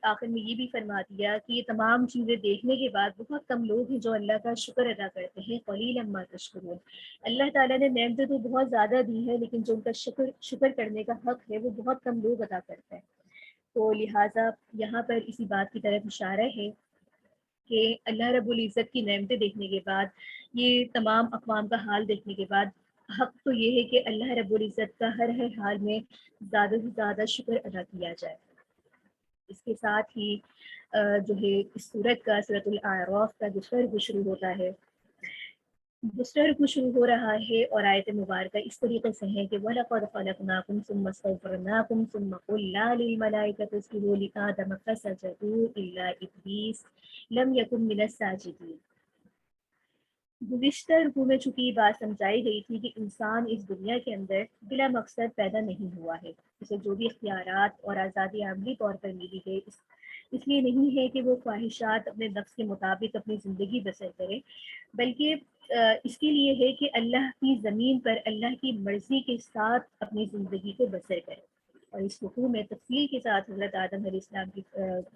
آخر میں یہ بھی فرما دیا کہ یہ تمام چیزیں دیکھنے کے بعد بہت کم لوگ ہیں جو اللہ کا شکر ادا کرتے ہیں، قلیلا ما تشکرون۔ اللہ تعالیٰ نے نعمتیں تو بہت زیادہ دی ہیں، لیکن جو ان کا شکر کرنے کا حق ہے وہ بہت کم لوگ ادا کرتے ہیں۔ تو لہٰذا یہاں پر اسی بات کی طرف اشارہ ہے کہ اللہ رب العزت کی نعمتیں دیکھنے کے بعد، یہ تمام اقوام کا حال دیکھنے کے بعد، حق تو یہ ہے کہ اللہ رب العزت کا ہر حال میں زیادہ سے زیادہ شکر ادا کیا جائے۔ اس کے ساتھ ہی جو ہے اس سورت الاعراف کا دوسرا رکوع شروع ہوتا ہے۔ دوسرا رکوع شروع ہو رہا ہے، اور آیت مبارکہ اس طریقے سے ہے کہ وَلَقَدْ خَلَقْنَاكُمْ ثُمَّ اسْتَغْفَرْنَاكُمْ ثُمَّ قُلْنَا لِلْمَلَائِكَةِ اسْجُدُوا لِآدَمَ فَسَجَدُوا إِلَّا إِبْلِيسَ لَمْ يَكُنْ مِنَ السَّاجِدِينَ۔ گزشتہ رکوع میں چونکہ یہ بات سمجھائی گئی تھی کہ انسان اس دنیا کے اندر بلا مقصد پیدا نہیں ہوا ہے، اسے جو بھی اختیارات اور آزادی عملی طور پر ملی ہے اس لیے نہیں ہے کہ وہ خواہشات اپنے نفس کے مطابق اپنی زندگی بسر کرے، بلکہ اس کے لیے ہے کہ اللہ کی زمین پر اللہ کی مرضی کے ساتھ اپنی زندگی کو بسر کرے۔ اور اس رکوع میں تفصیل کے ساتھ حضرت آدم علیہ السلام کی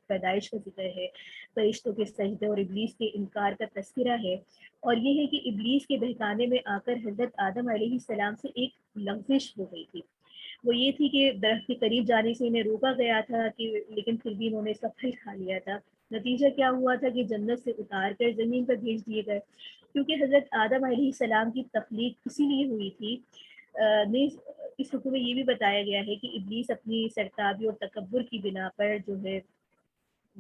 پیدائش کا ذکر ہے، فرشتوں کے سجدے اور ابلیس کے انکار کا تذکرہ ہے، اور یہ ہے کہ ابلیس کے بہکانے میں آ کر حضرت آدم علیہ السلام سے ایک لغزش ہو گئی تھی۔ وہ یہ تھی کہ درخت کے قریب جانے سے انہیں روکا گیا تھا لیکن پھر بھی انہوں نے اس کا پھل کھا لیا تھا۔ نتیجہ کیا ہوا تھا کہ جنت سے اتار کر زمین پر بھیج دیے گئے، کیونکہ حضرت آدم علیہ السلام کی تخلیق اسی لیے ہوئی تھی۔ اس رکوع میں یہ بھی بتایا گیا ہے کہ ابلیس اپنی سرتابی اور تکبر کی بنا پر جو ہے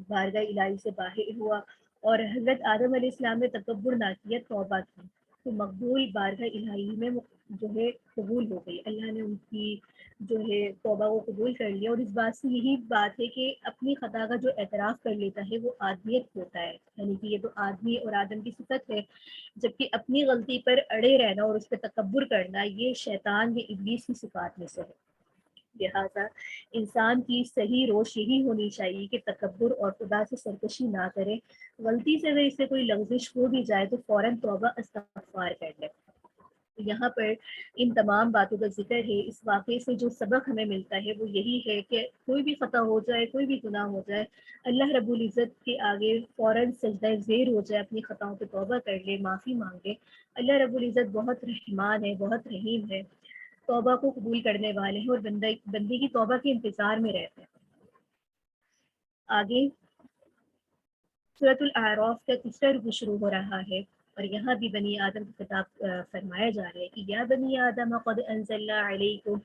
بارگاہ الہی سے باہر ہوا، اور حضرت آدم علیہ السلام نے تکبر نہ کیا، توبہ کی، تو مقبول بارگاہ الہی میں جو ہے قبول ہو گئی، اللہ نے ان کی جو ہے توبہ کو قبول کر لیا۔ اور اس بات سے یہی بات ہے کہ اپنی خطا کا جو اعتراف کر لیتا ہے وہ آدمیت ہوتا ہے، یعنی کہ یہ تو آدمی اور آدم کی صفت ہے، جبکہ اپنی غلطی پر اڑے رہنا اور اس پہ تکبر کرنا یہ شیطان یا ابلیس کی صفات میں سے ہے۔ لہٰذا انسان کی صحیح روش یہی ہونی چاہیے کہ تکبر اور خدا سے سرکشی نہ کرے، غلطی سے اگر اس سے کوئی لغزش ہو بھی جائے تو فوراً توبہ استغفار کر لے۔ یہاں پر ان تمام باتوں کا ذکر ہے۔ اس واقعے سے جو سبق ہمیں ملتا ہے وہ یہی ہے کہ کوئی بھی خطا ہو جائے، کوئی بھی گناہ ہو جائے، اللہ رب العزت کے آگے فوراً سجدہ زیر ہو جائے، اپنی خطاؤں پہ توبہ کر لے، معافی مانگے۔ اللہ رب العزت بہت رحمان ہے، بہت رحیم ہے، توبہ کو قبول کرنے والے ہیں، اور بندے کی توبہ کے انتظار میں رہتے ہیں۔ آگے سورۃ الاعراف کا تیسرا رکوع شروع ہو رہا ہے، اور یہاں بھی بنی آدم کا خطاب فرمایا جا رہا ہے کہ یا بنی آدم قد انزلنا علیکم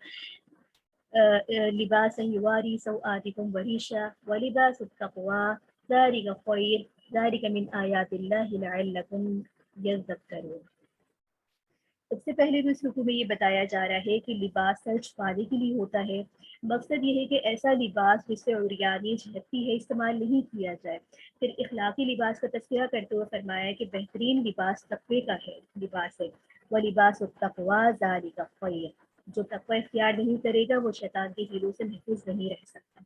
لباسا یواری سوآتکم وریشا ولباس التقوی ذلک خیر ذلک من آیات اللہ لعلکم یذکرون۔ سب سے پہلے تو اس رکوع میں یہ بتایا جا رہا ہے کہ لباس سر چھپانے کے لیے ہوتا ہے۔ مقصد یہ ہے کہ ایسا لباس جس سے عریانی جھلکتی ہے استعمال نہیں کیا جائے۔ پھر اخلاقی لباس کا تذکرہ کرتے ہوئے فرمایا کہ بہترین لباس تقوی کا ہے، لباس ہے، وَلِبَاسُ التَّقْوَىٰ ذَٰلِکَ خَیْرٌ۔ جو تقوی اختیار نہیں کرے گا وہ شیطان کے ہیلوں سے محفوظ نہیں رہ سکتا۔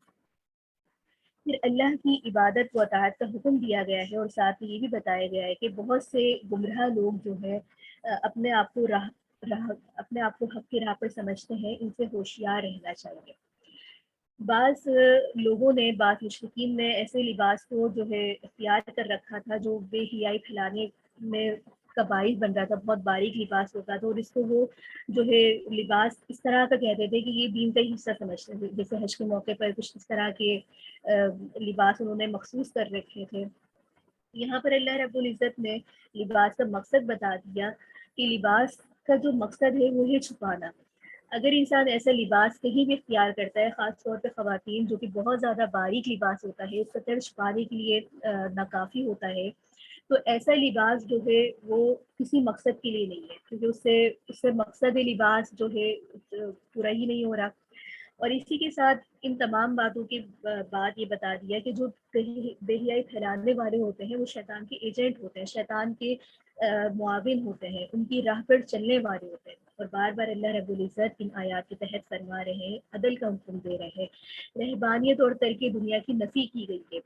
پھر اللہ کی عبادت و اطاعت کا حکم دیا گیا ہے، اور ساتھ ہی یہ بھی بتایا گیا ہے کہ بہت سے گمراہ لوگ جو ہے اپنے آپ کو اپنے آپ کو حق کی راہ پر سمجھتے ہیں، ان سے ہوشیار رہنا چاہیے۔ بعض لوگوں نے، بعض مشرکین نے ایسے لباس کو جو ہے اختیار کر رکھا تھا جو بے حیائی پھیلانے میں کا باعث بن رہا تھا، بہت باریک لباس ہوتا تھا، اور اس کو وہ جو ہے لباس اس طرح کا کہتے تھے کہ یہ دین کا ہی حصہ سمجھتے تھے، جیسے حج کے موقع پر کچھ اس طرح کے لباس انہوں نے مخصوص کر رکھے تھے۔ یہاں پر اللہ رب العزت نے لباس کا مقصد بتا دیا کہ لباس کا جو مقصد ہے وہ ہے چھپانا۔ اگر انسان ایسا لباس کہیں بھی اختیار کرتا ہے، خاص طور پہ خواتین، جو کہ بہت زیادہ باریک لباس ہوتا ہے، سطر چھپانے کے لیے ناکافی ہوتا ہے، تو ایسا لباس جو ہے وہ کسی مقصد کے لیے نہیں ہے، کیونکہ اس سے مقصد لباس جو ہے پورا ہی نہیں ہو رہا۔ اور اسی کے ساتھ ان تمام باتوں کے بعد یہ بتا دیا کہ جو بے حیائی پھیلانے والے ہوتے ہیں وہ شیطان کے ایجنٹ ہوتے ہیں، شیطان کے معاون ہوتے ہیں، ان کی راہ پر چلنے والے ہوتے ہیں۔ اور بار بار اللہ رب العزت ان آیات کے تحت فرما رہے ہیں، عدل کا حکم دے رہے ہیں، رہبانیت اور ترک دنیا کی نفی کی گئی ہے۔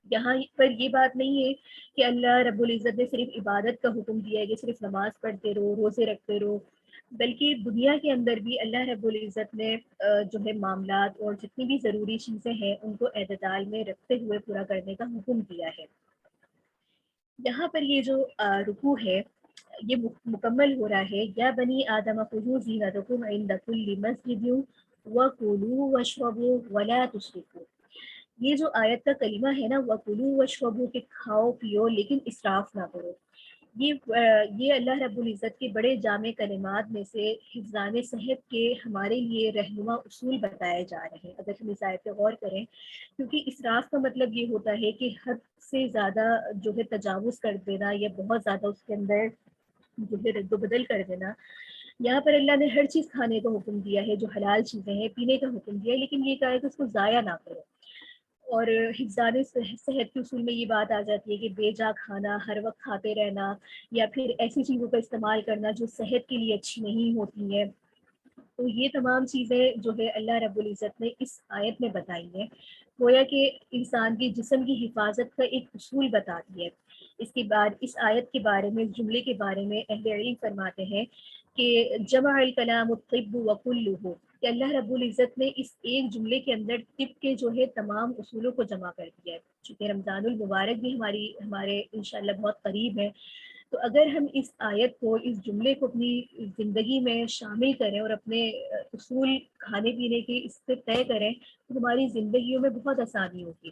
یہاں پر یہ بات نہیں ہے کہ اللہ رب العزت نے صرف عبادت کا حکم دیا ہے کہ صرف نماز پڑھتے رہو، روزے رکھتے رہو، بلکہ دنیا کے اندر بھی اللہ رب العزت نے جو ہے معاملات اور جتنی بھی ضروری چیزیں ہیں ان کو اعتدال میں رکھتے ہوئے پورا کرنے کا حکم دیا ہے۔ یہاں پر یہ جو رکوع ہے یہ مکمل ہو رہا ہے، یا بنی آدم خذوا زینتکم عند کل مسجد وکلوا واشربوا ولا تسرفوا۔ یہ جو آیت کا کلمہ ہے نا، وکلوا واشربوا، کہ کھاؤ پیو لیکن اسراف نہ کرو، یہ اللہ رب العزت کے بڑے جامع کلمات میں سے حفظان صحت کے ہمارے لیے رہنما اصول بتائے جا رہے ہیں اگر ہم اس آیت پہ غور کریں۔ کیونکہ اسراف کا مطلب یہ ہوتا ہے کہ حد سے زیادہ جو ہے تجاوز کر دینا، یا بہت زیادہ اس کے اندر جو ہے رد و بدل کر دینا۔ یہاں پر اللہ نے ہر چیز کھانے کا حکم دیا ہے، جو حلال چیزیں ہیں، پینے کا حکم دیا ہے، لیکن یہ کہا ہے کہ اس کو ضائع نہ کرو۔ اور حفظان صحت کے اصول میں یہ بات آ جاتی ہے کہ بے جا کھانا، ہر وقت کھاتے رہنا، یا پھر ایسی چیزوں کا استعمال کرنا جو صحت کے لیے اچھی نہیں ہوتی ہیں۔ تو یہ تمام چیزیں جو ہے اللہ رب العزت نے اس آیت میں بتائی ہیں، گویا کہ انسان کے جسم کی حفاظت کا ایک اصول بتا دی ہے۔ اس کے بعد اس آیت کے بارے میں، اس جملے کے بارے میں اہل علم فرماتے ہیں کہ جمع الکلام الطب وکلہ، کہ اللہ رب العزت نے اس ایک جملے کے اندر طب کے جو ہے تمام اصولوں کو جمع کر دیا ہے۔ چونکہ رمضان المبارک بھی ہمارے انشاءاللہ بہت قریب ہے، تو اگر ہم اس آیت کو، اس جملے کو اپنی زندگی میں شامل کریں اور اپنے اصول کھانے پینے کے اس سے طے کریں تو ہماری زندگیوں میں بہت آسانی ہوگی۔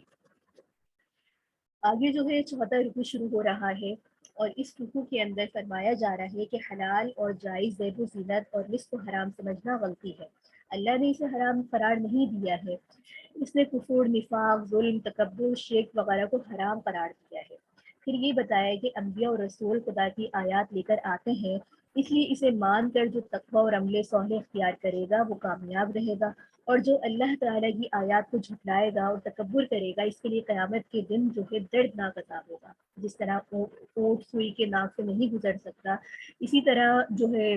آگے جو ہے چوتھا رکوع شروع ہو رہا ہے، اور اس رکوع کے اندر فرمایا جا رہا ہے کہ حلال اور جائز زیب و زینت اور رزق کو حرام سمجھنا غلطی ہے۔ اللہ نے اسے حرام قرار نہیں دیا ہے، اس نے کفر، نفاق، ظلم، تکبر، شرک وغیرہ کو حرام قرار دیا ہے۔ پھر یہ بتایا کہ انبیاء اور رسول خدا کی آیات لے کر آتے ہیں، اس لیے اسے مان کر جو تقوی اور عمل صالح اختیار کرے گا وہ کامیاب رہے گا، اور جو اللہ تعالیٰ کی آیات کو جھٹلائے گا اور تکبر کرے گا اس کے لیے قیامت کے دن جو ہے دردناک عذاب ہوگا۔ جس طرح اونٹ سوئی کے ناک سے نہیں گزر سکتا، اسی طرح جو ہے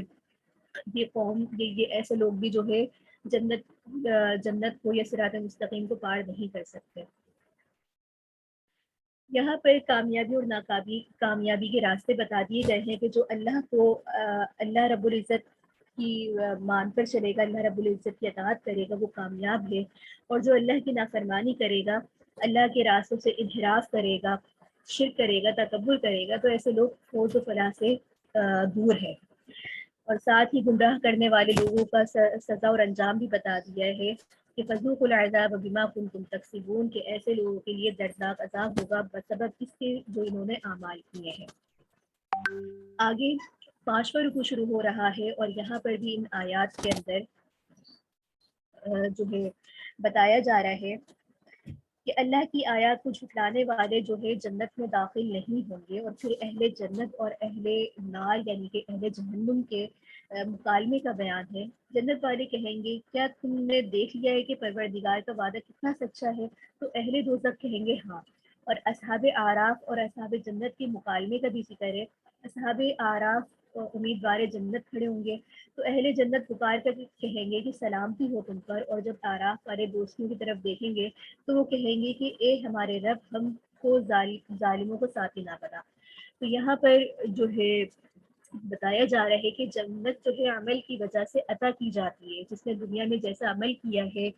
یہ قوم، یہ ایسے لوگ بھی جو ہے جنت کو یا صراط مستقیم کو پار نہیں کر سکتے۔ یہاں پر کامیابی اور کامیابی کے راستے بتا دیے گئے ہیں کہ جو اللہ رب العزت کی مان پر چلے گا، اللہ رب العزت کی اطاعت کرے گا، وہ کامیاب ہے، اور جو اللہ کی نافرمانی کرے گا، اللہ کے راستوں سے انحراف کرے گا، شرک کرے گا، تکبر کرے گا، تو ایسے لوگ فوز و فلاح سے دور ہے۔ اور ساتھ ہی گمراہ کرنے والے لوگوں کا سزا اور انجام بھی بتا دیا ہے کہ فذوقوا العذاب بما کنتم تکسبون، کہ ایسے لوگوں کے لیے دردناک عذاب ہوگا بسبب اس کے جو انہوں نے اعمال کیے ہیں۔ آگے 5واں رکوع شروع ہو رہا ہے، اور یہاں پر بھی ان آیات کے اندر جو ہے بتایا جا رہا ہے کہ اللہ کی آیات کو جھٹلانے والے جو ہے جنت میں داخل نہیں ہوں گے، اور پھر اہل جنت اور اہل نار یعنی کہ اہل جہنم کے مکالمے کا بیان ہے۔ جنت والے کہیں گے کیا تم نے دیکھ لیا ہے کہ پروردگار کا وعدہ کتنا سچا ہے؟ تو اہل دوزخ کہیں گے ہاں۔ اور اصحاب اعراف اور اصحاب جنت کے مکالمے کا بھی ذکر ہے۔ اصحاب اعراف امیدوار جنت کھڑے ہوں گے، تو اہل جنت پکار کر کہیں گے کہ سلامتی ہو تم پر، اور جب اعراف والے دوستوں کی طرف دیکھیں گے تو وہ کہیں گے کہ اے ہمارے رب، ہم کو ظالموں کو ساتھی نہ بنا۔ تو یہاں پر جو ہے بتایا جا رہا ہے کہ جنت جو ہے عمل کی وجہ سے عطا کی جاتی ہے، جس نے دنیا میں جیسا عمل کیا ہے،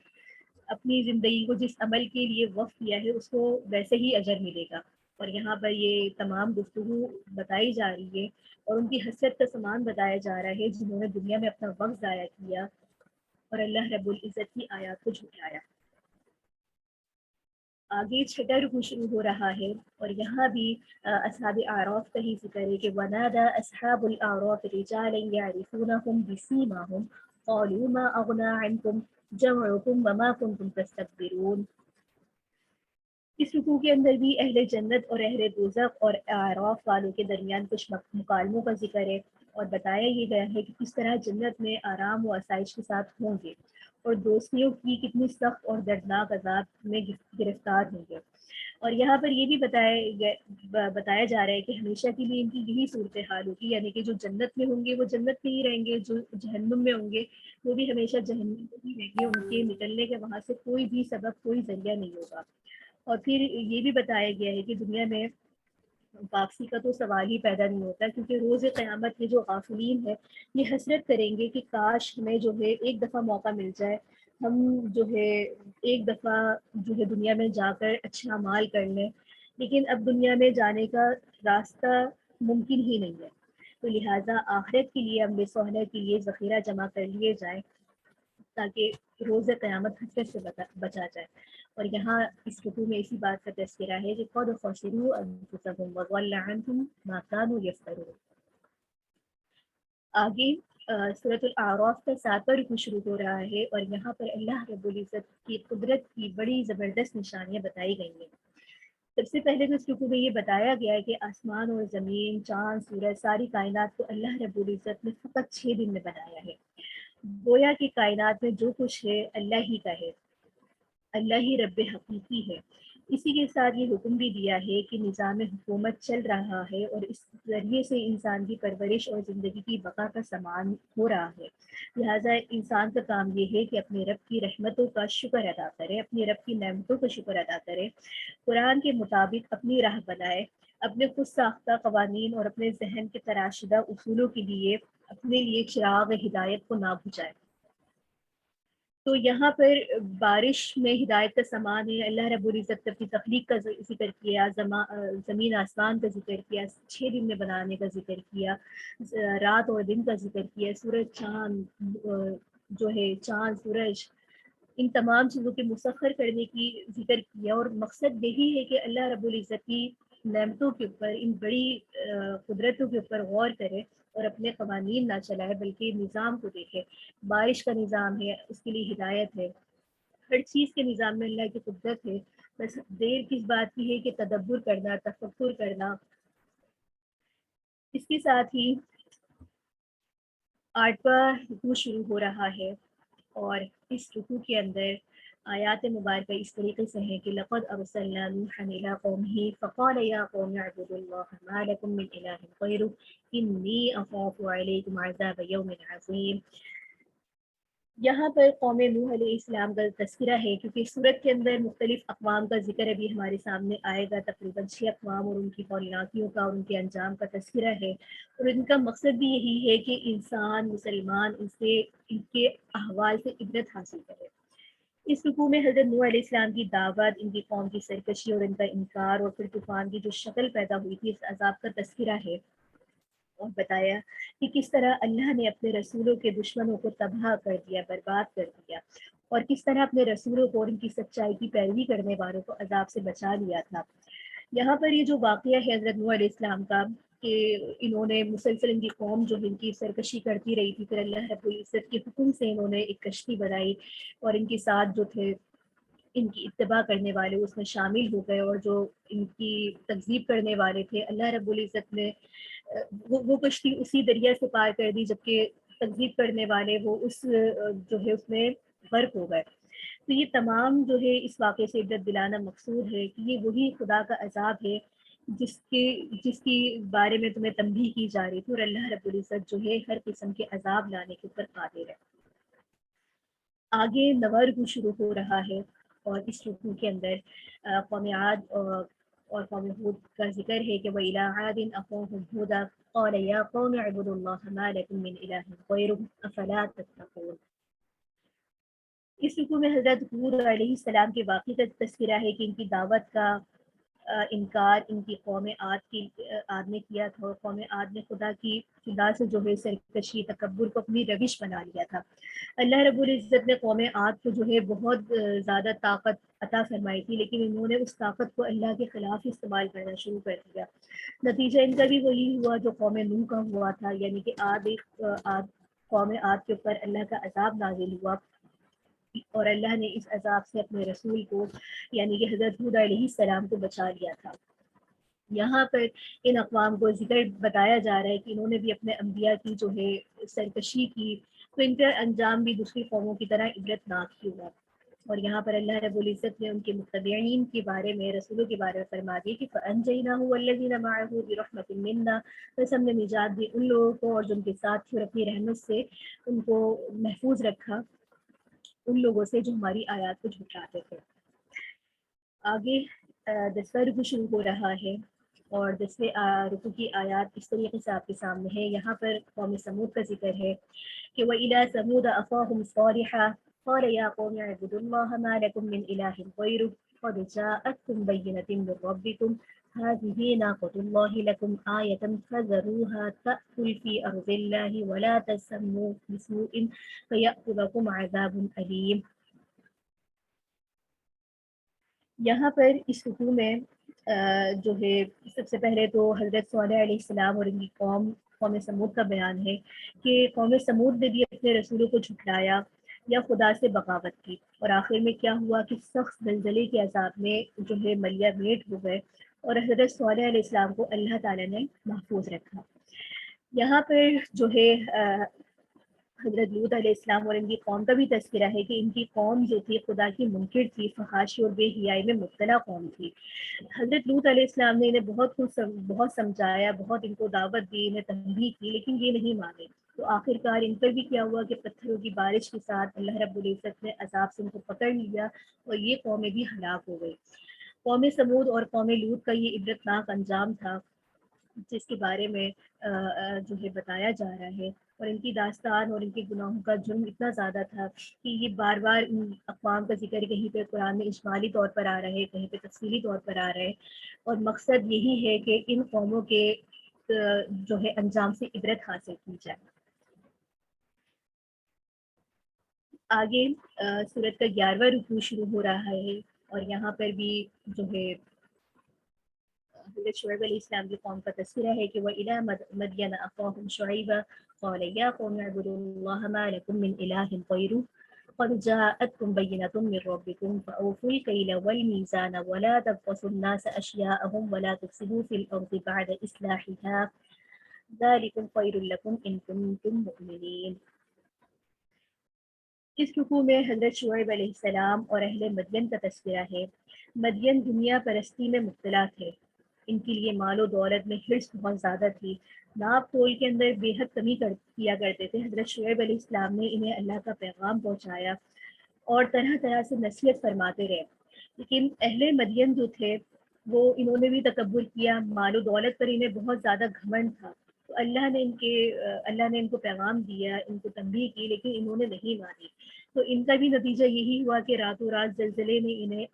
اپنی زندگی کو جس عمل کے لیے وقف کیا ہے، اس کو ویسے ہی اجر ملے گا۔ اور یہاں پر یہ تمام گفتگو بتائی جا رہی ہے اور ان کی حسرت کا سامان بتایا جا رہا ہے جنہوں نے دنیا میں اپنا وقت ضائع کیا اور اللہ رب العزت کی آیات کو جھٹلایا۔ آگے 6واں رکوع شروع ہو رہا ہے، اور یہاں بھی اصحاب اعراف کا ہی ذکر ہے کہ وَنَادَى أَصْحَابُ الْأَعْرَافِ رِجَالًا يَعْرِفُونَهُمْ بِسِيمَاهُمْ قَالُوا مَا أَغْنَىٰ عَنْكُمْ جَمْعُكُمْ وَمَا كُنْتُمْ تَسْتَكْبِرُونَ۔ اس رکوع کے اندر بھی اہل جنت اور اہل دوزخ اور اعراف والوں کے درمیان کچھ مکالموں کا ذکر ہے، اور بتایا یہ گیا ہے کہ کس طرح جنت میں آرام و آسائش کے ساتھ ہوں گے، اور دوستیوں کی کتنی سخت اور دردناک عذاب میں گرفتار ہوں گے۔ اور یہاں پر یہ بھی بتایا جا رہا ہے کہ ہمیشہ کے لیے ان کی یہی صورتحال ہوگی، یعنی کہ جو جنت میں ہوں گے وہ جنت میں ہی رہیں گے، جو جہنم میں ہوں گے وہ بھی ہمیشہ جہنم میں ہی رہیں گے، ان کے نکلنے کے وہاں سے کوئی بھی سبب، کوئی ذریعہ نہیں ہوگا۔ اور پھر یہ بھی بتایا گیا ہے کہ دنیا میں واپسی کا تو سوال ہی پیدا نہیں ہوتا، کیونکہ روز قیامت کے جو غافلین ہے یہ حسرت کریں گے کہ کاش ہمیں جو ہے ایک دفعہ موقع مل جائے، ہم جو ہے ایک دفعہ جو ہے دنیا میں جا کر اچھا اعمال کر لیں، لیکن اب دنیا میں جانے کا راستہ ممکن ہی نہیں ہے۔ تو لہٰذا آخرت کے لیے عمل صالح کے لیے ذخیرہ جمع کر لیے جائیں تاکہ روز قیامت حسرت سے بچا جائے۔ اور یہاں اس رکوع میں اسی بات کا تذکرہ ہے کہ قد خسروا انفسهم وضل عنهم ما كانوا يفترون۔ آگے سورۃ الاعراف کا 7واں رکوع شروع ہو رہا ہے، اور یہاں پر اللہ رب العزت کی قدرت کی بڑی زبردست نشانیاں بتائی گئی ہیں۔ سب سے پہلے تو اس رکوع میں یہ بتایا گیا ہے کہ آسمان اور زمین، چاند، سورج، ساری کائنات کو اللہ رب العزت نے فقط 6 دن میں بنایا ہے۔ گویا کہ کائنات میں جو کچھ ہے اللہ ہی کا ہے، اللہ ہی رب حقیقی ہے۔ اسی کے ساتھ یہ حکم بھی دیا ہے کہ نظام حکومت چل رہا ہے، اور اس ذریعے سے انسان کی پرورش اور زندگی کی بقا کا سامان ہو رہا ہے۔ لہٰذا انسان کا کام یہ ہے کہ اپنے رب کی رحمتوں کا شکر ادا کرے، اپنے رب کی نعمتوں کا شکر ادا کرے، قرآن کے مطابق اپنی راہ بنائے، اپنے خود ساختہ قوانین اور اپنے ذہن کے تراشدہ اصولوں کے لیے اپنے لیے چراغ ہدایت کو نہ بجھائے۔ تو یہاں پر بارش میں ہدایت کا سامان ہے، اللہ رب العزت اپنی تخلیق کا ذکر کیا، زمین آسمان کا ذکر کیا، 6 دن میں بنانے کا ذکر کیا، رات اور دن کا ذکر کیا، سورج، چاند جو ہے، چاند، سورج، ان تمام چیزوں کے مسخر کرنے کی ذکر کیا، اور مقصد یہی ہے کہ اللہ رب العزت کی نعمتوں کے اوپر، ان بڑی قدرتوں کے اوپر غور کرے اور اپنے قوانین نہ چلائے بلکہ نظام کو دیکھے۔ بارش کا نظام ہے، اس کے لیے ہدایت ہے، ہر چیز کے نظام میں اللہ کی قدرت ہے، بس دیر کس بات کی ہے کہ تدبر کرنا، تفکر کرنا۔ اس کے ساتھ ہی 8واں رکوع شروع ہو رہا ہے، اور اس رکوع کے اندر آیات مبارکہ اس طریقے سے ہیں کہ لقد ارسلنا نوحا الى قومه فقال یا قوم اعبدوا اللہ ما لکم من الہ غیرہ انی اخاف علیکم عذاب یوم عظیم۔ یہاں پر قوم نوح علیہ السلام کا تذکرہ ہے، کیونکہ سورت کے اندر مختلف اقوام کا ذکر ابھی ہمارے سامنے آئے گا، تقریباً 6 اقوام اور ان کی ہولناکیوں کا اور ان کے انجام کا تذکرہ ہے، اور ان کا مقصد بھی یہی ہے کہ انسان مسلمان ان کے احوال سے عبرت حاصل کرے۔ اس رکوع میں حضرت نوح علیہ السلام کی دعوت، ان کی قوم کی سرکشی اور ان کا انکار، اور پھر طوفان کی جو شکل پیدا ہوئی تھی، اس عذاب کا تذکرہ ہے، اور بتایا کہ کس طرح اللہ نے اپنے رسولوں کے دشمنوں کو تباہ کر دیا، برباد کر دیا، اور کس طرح اپنے رسولوں کو اور ان کی سچائی کی پیروی کرنے والوں کو عذاب سے بچا لیا تھا۔ یہاں پر یہ جو واقعہ ہے حضرت نوح علیہ السلام کا، کہ انہوں نے مسلسل ان کی قوم جو ان کی سرکشی کرتی رہی تھی، پھر اللہ رب العزت کے حکم سے انہوں نے ایک کشتی بنائی، اور ان کے ساتھ جو تھے ان کی اتباع کرنے والے اس میں شامل ہو گئے، اور جو ان کی تکذیب کرنے والے تھے اللہ رب العزت نے وہ کشتی اسی دریا سے پار کر دی، جبکہ تکذیب کرنے والے وہ جو ہے اس میں غرق ہو گئے۔ تو یہ تمام جو ہے اس واقعے سے عبرت دلانا مقصود ہے کہ یہ وہی خدا کا عذاب ہے جس کی بارے میں تمہیں تنبیہ کی جا رہی تھی، اور اللہ رب العزت جو ہے ہر قسم کے عذاب لانے کے اوپر قادر ہے۔ آگے نوا رکوع شروع ہو رہا ہے، اور اس رکوع کے اندر قوم عاد اور قوم ہود کا ذکر ہے کہ وَإِلَىٰ عَادٍ أَخَاهُمْ هُودًا قَالَ يَا قَوْمِ اعْبُدُوا اللَّهَ مَا لَكُم مِّنْ إِلَٰهٍ غَيْرُهُ أَفَلَا تَتَّقُونَ۔ اس رکوع میں حضرت ہود علیہ السلام کے واقعے کا تذکرہ ہے کہ ان کی دعوت کا انکار ان کی قوم عاد نے کیا تھا، اور قوم عاد نے خدا سے جو ہے سرکشی تکبر کو اپنی روش بنا لیا تھا۔ اللہ رب العزت نے قوم عاد کو جو ہے بہت زیادہ طاقت عطا فرمائی تھی، لیکن انہوں نے اس طاقت کو اللہ کے خلاف استعمال کرنا شروع کر دیا۔ نتیجہ ان کا بھی وہی ہوا جو قوم نوح کا ہوا تھا، یعنی کہ قوم عاد کے اوپر اللہ کا عذاب نازل ہوا، اور اللہ نے اس عذاب سے اپنے رسول کو یعنی کہ حضرت ہود علیہ السلام کو بچا لیا تھا۔ یہاں پر ان اقوام کو ذکر بتایا جا رہا ہے کہ انہوں نے بھی اپنے انبیاء کی جو ہے سرکشی کی، تو ان کا انجام بھی دوسری قوموں کی طرح عبرت ناک ہی ہوا۔ اور یہاں پر اللہ رب العزت نے ان کے متبعین کے بارے میں، رسولوں کے بارے میں فرما دیا کہ فَأَنْجَيْنَاهُ وَالَّذِينَ مَعَهُ بِرَحْمَةٍ مِنَّا، بس ہم نے نجات دی ان لوگوں کو اور جو ان کے ساتھ تھے، اور اپنی رحمت سے ان کو محفوظ رکھا ان لوگوں سے جو ہماری آیات کو جھٹلاتے تھے۔ آگے 10واں رکوع شروع ہو رہا ہے، اور 10ویں رکوع کی آیات اس طریقے سے آپ کے سامنے ہے۔ یہاں پر قوم سمود کا ذکر ہے کہ وَإِلَىٰ ثَمُودَ أَخَاهُمْ صَالِحًا قَالَ يَا قَوْمِ اعْبُدُوا اللَّهَ مَا لَكُم مِّنْ إِلَٰهٍ غَيْرُهُ قَدْ جَاءَتْكُم بَيِّنَةٌ مِّن رَّبِّكُمْ هَٰذِهِ نَاقَةُ اللَّهِ لَكُمْ آيَةً فَذَرُوهَا تَأْكُلْ فِي أَرْضِ اللَّهِ وَلَا تَسْأَمُوا بِسُوءٍ فَيَأْخُذَكُمْ عَذَابٌ أَلِيمٌ۔ یہاں پر اس رکوع میں جو ہے سب سے پہلے تو حضرت صالح علیہ السلام اور ان کی قوم سمود کا بیان ہے کہ قوم سمود نے بھی اپنے رسولوں کو جھٹلایا یا خدا سے بغاوت کی، اور آخر میں کیا ہوا کہ سخت زلزلے کے عذاب میں جو ہے ملیہ میٹ ہو گئے، اور حضرت صالح علیہ السلام کو اللہ تعالیٰ نے محفوظ رکھا۔ یہاں پر جو ہے حضرت لوط علیہ السلام اور ان کی قوم کا بھی تذکرہ ہے کہ ان کی قوم جو تھی خدا کی منکر تھی، فحاشی اور بے حیائی میں مبتلا قوم تھی۔ حضرت لوط علیہ السلام نے انہیں بہت سمجھایا، بہت ان کو دعوت دی، انہیں تنبیہ کی، لیکن یہ نہیں مانے۔ تو آخر کار ان پر بھی کیا ہوا کہ پتھروں کی بارش کے ساتھ اللہ رب العزت نے عذاب سے ان کو پکڑ لیا، اور یہ قومیں بھی ہلاک ہو گئی۔ قوم سمود اور قوم لوط کا یہ عبرتناک انجام تھا جس کے بارے میں جو ہے بتایا جا رہا ہے، اور ان کی داستان اور ان کے گناہوں کا جرم اتنا زیادہ تھا کہ یہ بار بار ان اقوام کا ذکر کہیں پہ قرآن میں اجمالی طور پر آ رہا ہے، کہیں پہ تفصیلی طور پر آ رہا ہے، اور مقصد یہی ہے کہ ان قوموں کے جو ہے انجام سے عبرت حاصل کی جائے۔ آگے سورت کا 11واں رکوع شروع ہو رہا ہے، اور یہاں پر بھی جو ہے حضرت شعیب علیہ السلام کی قوم کا تذکرہ ہے کہ وَإِلَىٰ مَدْيَنَ أَخَاهُمْ شُعَيْبًا قَالَ يَا قَوْمِ اعْبُدُوا اللَّهَ مَا لَكُم مِّنْ إِلَٰهٍ غَيْرُهُ قَدْ جَاءَتْكُم بَيِّنَةٌ مِّن رَّبِّكُمْ فَأَوْفُوا الْكَيْلَ وَالْمِيزَانَ وَلَا تَبْخَسُوا النَّاسَ أَشْيَاءَهُمْ وَلَا تُفْسِدُوا فِي الْأَرْضِ بَعْدَ إِصْلَاحِهَا ذَٰلِكُمْ خَيْرٌ لَّكُمْ إِن كُنتُم مُّؤْمِنِينَ۔ اس رکوع میں حضرت شعیب علیہ السلام اور اہل مدین کا تذکرہ ہے۔ مدین دنیا پرستی میں مبتلا تھے، ان کے لیے مال و دولت میں حرص بہت زیادہ تھی، ناپ تول کے اندر بے حد کمی کیا کرتے تھے۔ حضرت شعیب علیہ السلام نے انہیں اللہ کا پیغام پہنچایا اور طرح طرح سے نصیحت فرماتے رہے، لیکن اہل مدین جو تھے وہ انہوں نے بھی تکبر کیا، مال و دولت پر انہیں بہت زیادہ گھمنڈ تھا۔ تو اللہ نے ان کو پیغام دیا، ان کو تنبیہ کی، لیکن انہوں نے نہیں مانی۔ تو ان کا بھی نتیجہ یہی ہوا کہ راتوں رات زلزلے نے انہیں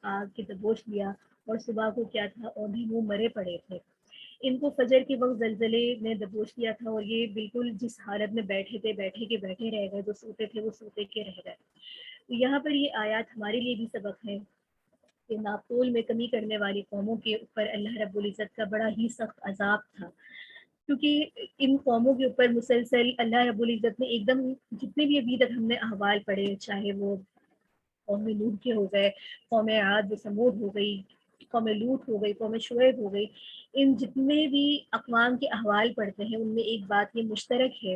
آگ کے دبوچ لیا، اور صبح کو کیا تھا، اوندھے منہ مرے پڑے تھے۔ ان کو فجر کے وقت زلزلے نے دبوچ لیا تھا، اور یہ بالکل جس حالت میں بیٹھے تھے بیٹھے کے بیٹھے رہ گئے، جو سوتے تھے وہ سوتے کے رہ گئے۔ تو یہاں پر یہ آیات ہمارے لیے بھی سبق ہے کہ ناپتول میں کمی کرنے والی قوموں کے اوپر اللہ رب العزت کا بڑا ہی سخت عذاب تھا، کیونکہ ان قوموں کے اوپر مسلسل اللہ رب العزت نے ایک دم، جتنے بھی ابھی تک ہم نے احوال پڑھے، چاہے وہ قوم نوح کے ہو گئے، قوم عاد و ثمود ہو گئی، قوم لوط ہو گئی، قوم شعیب ہو گئی، ان جتنے بھی اقوام کے احوال پڑھتے ہیں ان میں ایک بات یہ مشترک ہے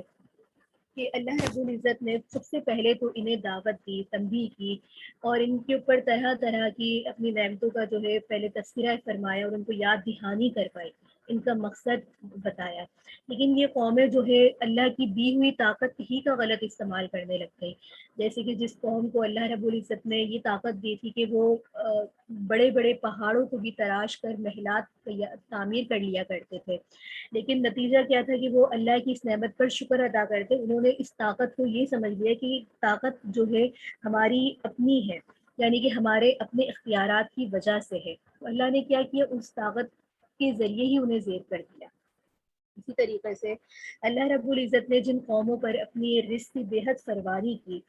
کہ اللہ رب العزت نے سب سے پہلے تو انہیں دعوت دی، تنبیہ کی، اور ان کے اوپر طرح طرح کی اپنی نعمتوں کا جو ہے پہلے تذکرہ فرمایا اور ان کو یاد دہانی کروائی، ان کا مقصد بتایا۔ لیکن یہ قومیں جو ہے اللہ کی دی ہوئی طاقت ہی کا غلط استعمال کرنے لگ گئی، جیسے کہ جس قوم کو اللہ رب العزت نے یہ طاقت دی تھی کہ وہ بڑے بڑے پہاڑوں کو بھی تراش کر محلات تعمیر کر لیا کرتے تھے، لیکن نتیجہ کیا تھا کہ وہ اللہ کی اس نعمت پر شکر ادا کرتے، انہوں نے اس طاقت کو یہ سمجھ لیا کہ طاقت جو ہے ہماری اپنی ہے، یعنی کہ ہمارے اپنے اختیارات کی وجہ سے ہے۔ تو اللہ نے کیا کیا، اس طاقت کے ذریعے ہی انہیں زیر کر دیا۔ اسی طریقے سے اللہ رب العزت نے جن قوموں پر اپنی رزق کی بے حد فروانی کی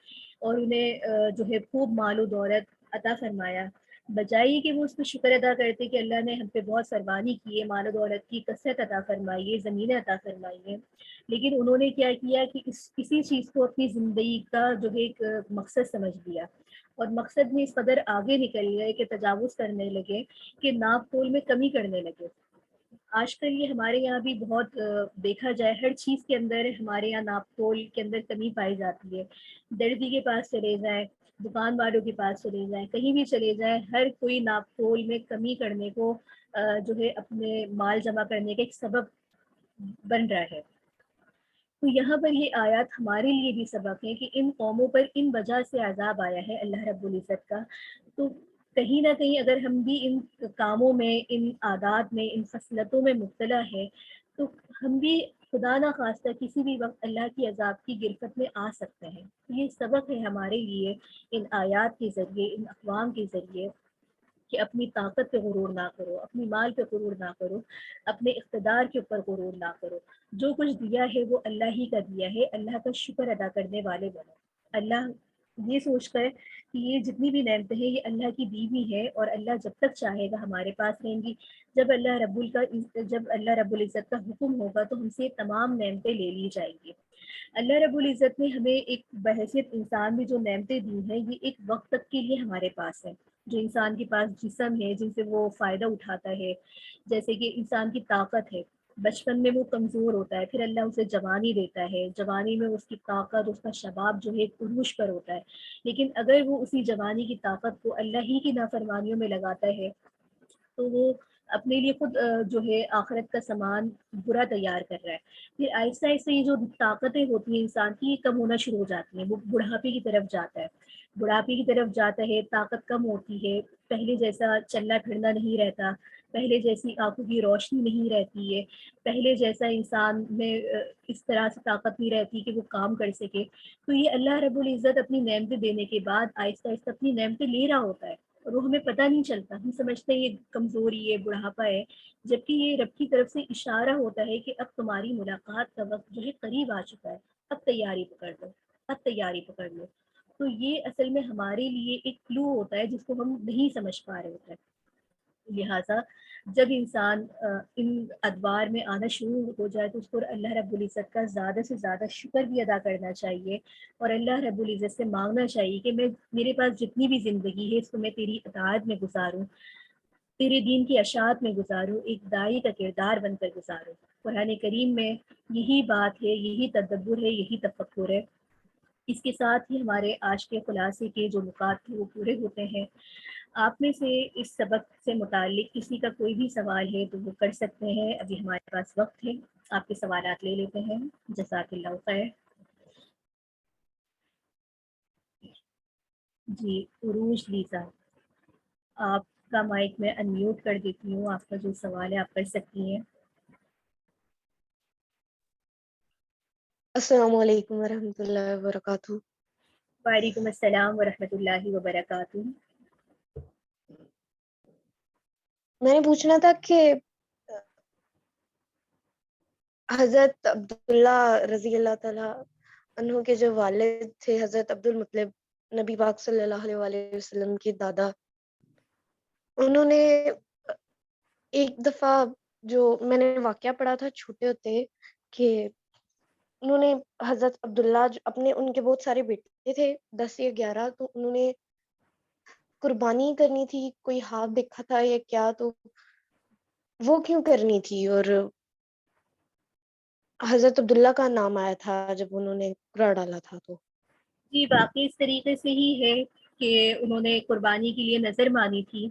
اور انہیں جو ہے خوب مال و دولت عطا فرمایا، بجائے کہ وہ اس پہ شکر ادا کرتے کہ اللہ نے ہم پہ بہت سروانی کی ہے، مال و دولت کی کثرت عطا فرمائی ہے، زمینیں عطا فرمائی ہیں، لیکن انہوں نے کیا کیا کہ کسی چیز کو اپنی زندگی کا جو ہے ایک مقصد سمجھ لیا، اور مقصد میں اس قدر آگے نکل گئے کہ تجاوز کرنے لگے، کہ ناپ تول میں کمی کرنے لگے۔ آج کل یہ ہمارے یہاں بھی بہت دیکھا جائے، ہر چیز کے اندر ہمارے یہاں ناپ تول کے اندر کمی پائی جاتی ہے۔ درزی کے پاس چلے جائیں، دکان والوں کے پاس چلے جائیں، کہیں بھی چلے جائیں، ہر کوئی ناپ تول میں کمی کرنے کو جو ہے اپنے مال جمع کرنے کا ایک سبب بن رہا ہے۔ تو یہاں پر یہ آیات ہمارے لیے بھی سبق ہے کہ ان قوموں پر ان وجہ سے عذاب آیا ہے اللہ رب العزت کا، تو کہیں نہ کہیں اگر ہم بھی ان کاموں میں، ان عادات میں، ان خصلتوں میں مبتلا ہے، تو ہم بھی خدا نہ خواستہ کسی بھی وقت اللہ کی عذاب کی گرفت میں آ سکتے ہیں۔ یہ سبق ہے ہمارے لیے ان آیات کے ذریعے، ان اقوام کے ذریعے، کہ اپنی طاقت پہ غرور نہ کرو، اپنی مال پہ غرور نہ کرو، اپنے اقتدار کے اوپر غرور نہ کرو، جو کچھ دیا ہے وہ اللہ ہی کا دیا ہے، اللہ کا شکر ادا کرنے والے بنو۔ اللہ یہ سوچ کر کہ یہ جتنی بھی نعمتیں ہیں یہ اللہ کی دی ہوئی ہے، اور اللہ جب تک چاہے گا ہمارے پاس رہیں گی، جب اللہ رب العزت کا حکم ہوگا تو ہم سے یہ تمام نعمتیں لے لی جائیں گی۔ اللہ رب العزت نے ہمیں ایک بحیثیت انسان میں جو نعمتیں دی ہیں یہ ایک وقت تک کے لیے ہمارے پاس ہے۔ جو انسان کے پاس جسم ہے جن سے وہ فائدہ اٹھاتا ہے، جیسے کہ انسان کی طاقت ہے، بچپن میں وہ کمزور ہوتا ہے، پھر اللہ اسے جوانی دیتا ہے، جوانی میں اس کی طاقت، اس کا شباب جو ہے عروج پر ہوتا ہے، لیکن اگر وہ اسی جوانی کی طاقت کو اللہ ہی کی نافرمانیوں میں لگاتا ہے تو وہ اپنے لیے خود جو ہے آخرت کا سامان برا تیار کر رہا ہے۔ پھر آہستہ آہستہ یہ جو طاقتیں ہوتی ہیں انسان کی، یہ کم ہونا شروع ہو جاتی ہیں، وہ بڑھاپے کی طرف جاتا ہے، بڑھاپے کی طرف جاتا ہے، طاقت کم ہوتی ہے، پہلے جیسا چلنا پھرنا نہیں رہتا، پہلے جیسی آنکھوں کی روشنی نہیں رہتی ہے، پہلے جیسا انسان میں اس طرح سے طاقت نہیں رہتی کہ وہ کام کر سکے۔ تو یہ اللہ رب العزت اپنی نعمتیں دینے کے بعد آہستہ آہستہ اپنی نعمتیں لے رہا ہوتا ہے، اور وہ ہمیں پتہ نہیں چلتا، ہم سمجھتے ہیں یہ کمزوری ہے، بڑھاپا ہے، جبکہ یہ رب کی طرف سے اشارہ ہوتا ہے کہ اب تمہاری ملاقات کا وقت جو ہے قریب آ چکا ہے، اب تیاری پکڑ لو، اب تیاری پکڑ لو۔ تو یہ اصل میں ہمارے لیے ایک کلو ہوتا ہے جس کو ہم نہیں سمجھ پا رہے ہوتے ہیں۔ لہٰذا جب انسان ان ادوار میں آنا شروع ہو جائے تو اس کو اللہ رب العزت کا زیادہ سے زیادہ شکر بھی ادا کرنا چاہیے، اور اللہ رب العزت سے مانگنا چاہیے کہ میرے پاس جتنی بھی زندگی ہے اس کو میں تیری اطاعت میں گزاروں، تیرے دین کی اشاعت میں گزاروں، ایک داعی کا کردار بن کر گزاروں۔ قرآن کریم میں یہی بات ہے، یہی تدبر ہے، یہی تفکر ہے اس کے ساتھ ہی ہمارے آج کے خلاصے کے جو نکات تھے وہ پورے ہوتے ہیں۔ آپ میں سے اس سبق سے متعلق کسی کا کوئی بھی سوال ہے تو وہ کر سکتے ہیں، ابھی ہمارے پاس وقت ہے، آپ کے سوالات لے لیتے ہیں۔ جزاک اللہ خیر۔ جی عروج لیزا، آپ کا مائک میں انمیوٹ کر دیتی ہوں، آپ کا جو سوال ہے آپ کر سکتی ہیں۔ السلام علیکم ورحمۃ اللہ وبرکاتہ۔ وعلیکم السلام ورحمۃ اللہ وبرکاتہ۔ میں نے پوچھنا تھا کہ حضرت عبداللہ رضی اللہ تعالیٰ عنہ کے جو والد تھے حضرت عبد المطلب، نبی پاک صلی اللہ علیہ وآلہ وسلم کے دادا، انہوں نے ایک دفعہ، جو میں نے واقعہ پڑھا تھا چھوٹے ہوتے، کہ انہوں نے حضرت عبداللہ اپنے، ان کے بہت سارے بیٹے تھے 10 یا 11، تو انہوں نے قربانی کرنی تھی، کوئی خواب دیکھا تھا یا کیا، تو وہ کیوں کرنی تھی، اور حضرت عبداللہ کا نام آیا تھا جب انہوں نے قرآن ڈالا تھا تو؟ جی واقعی اس طریقے سے ہی ہے کہ انہوں نے قربانی کے لیے نظر مانی تھی،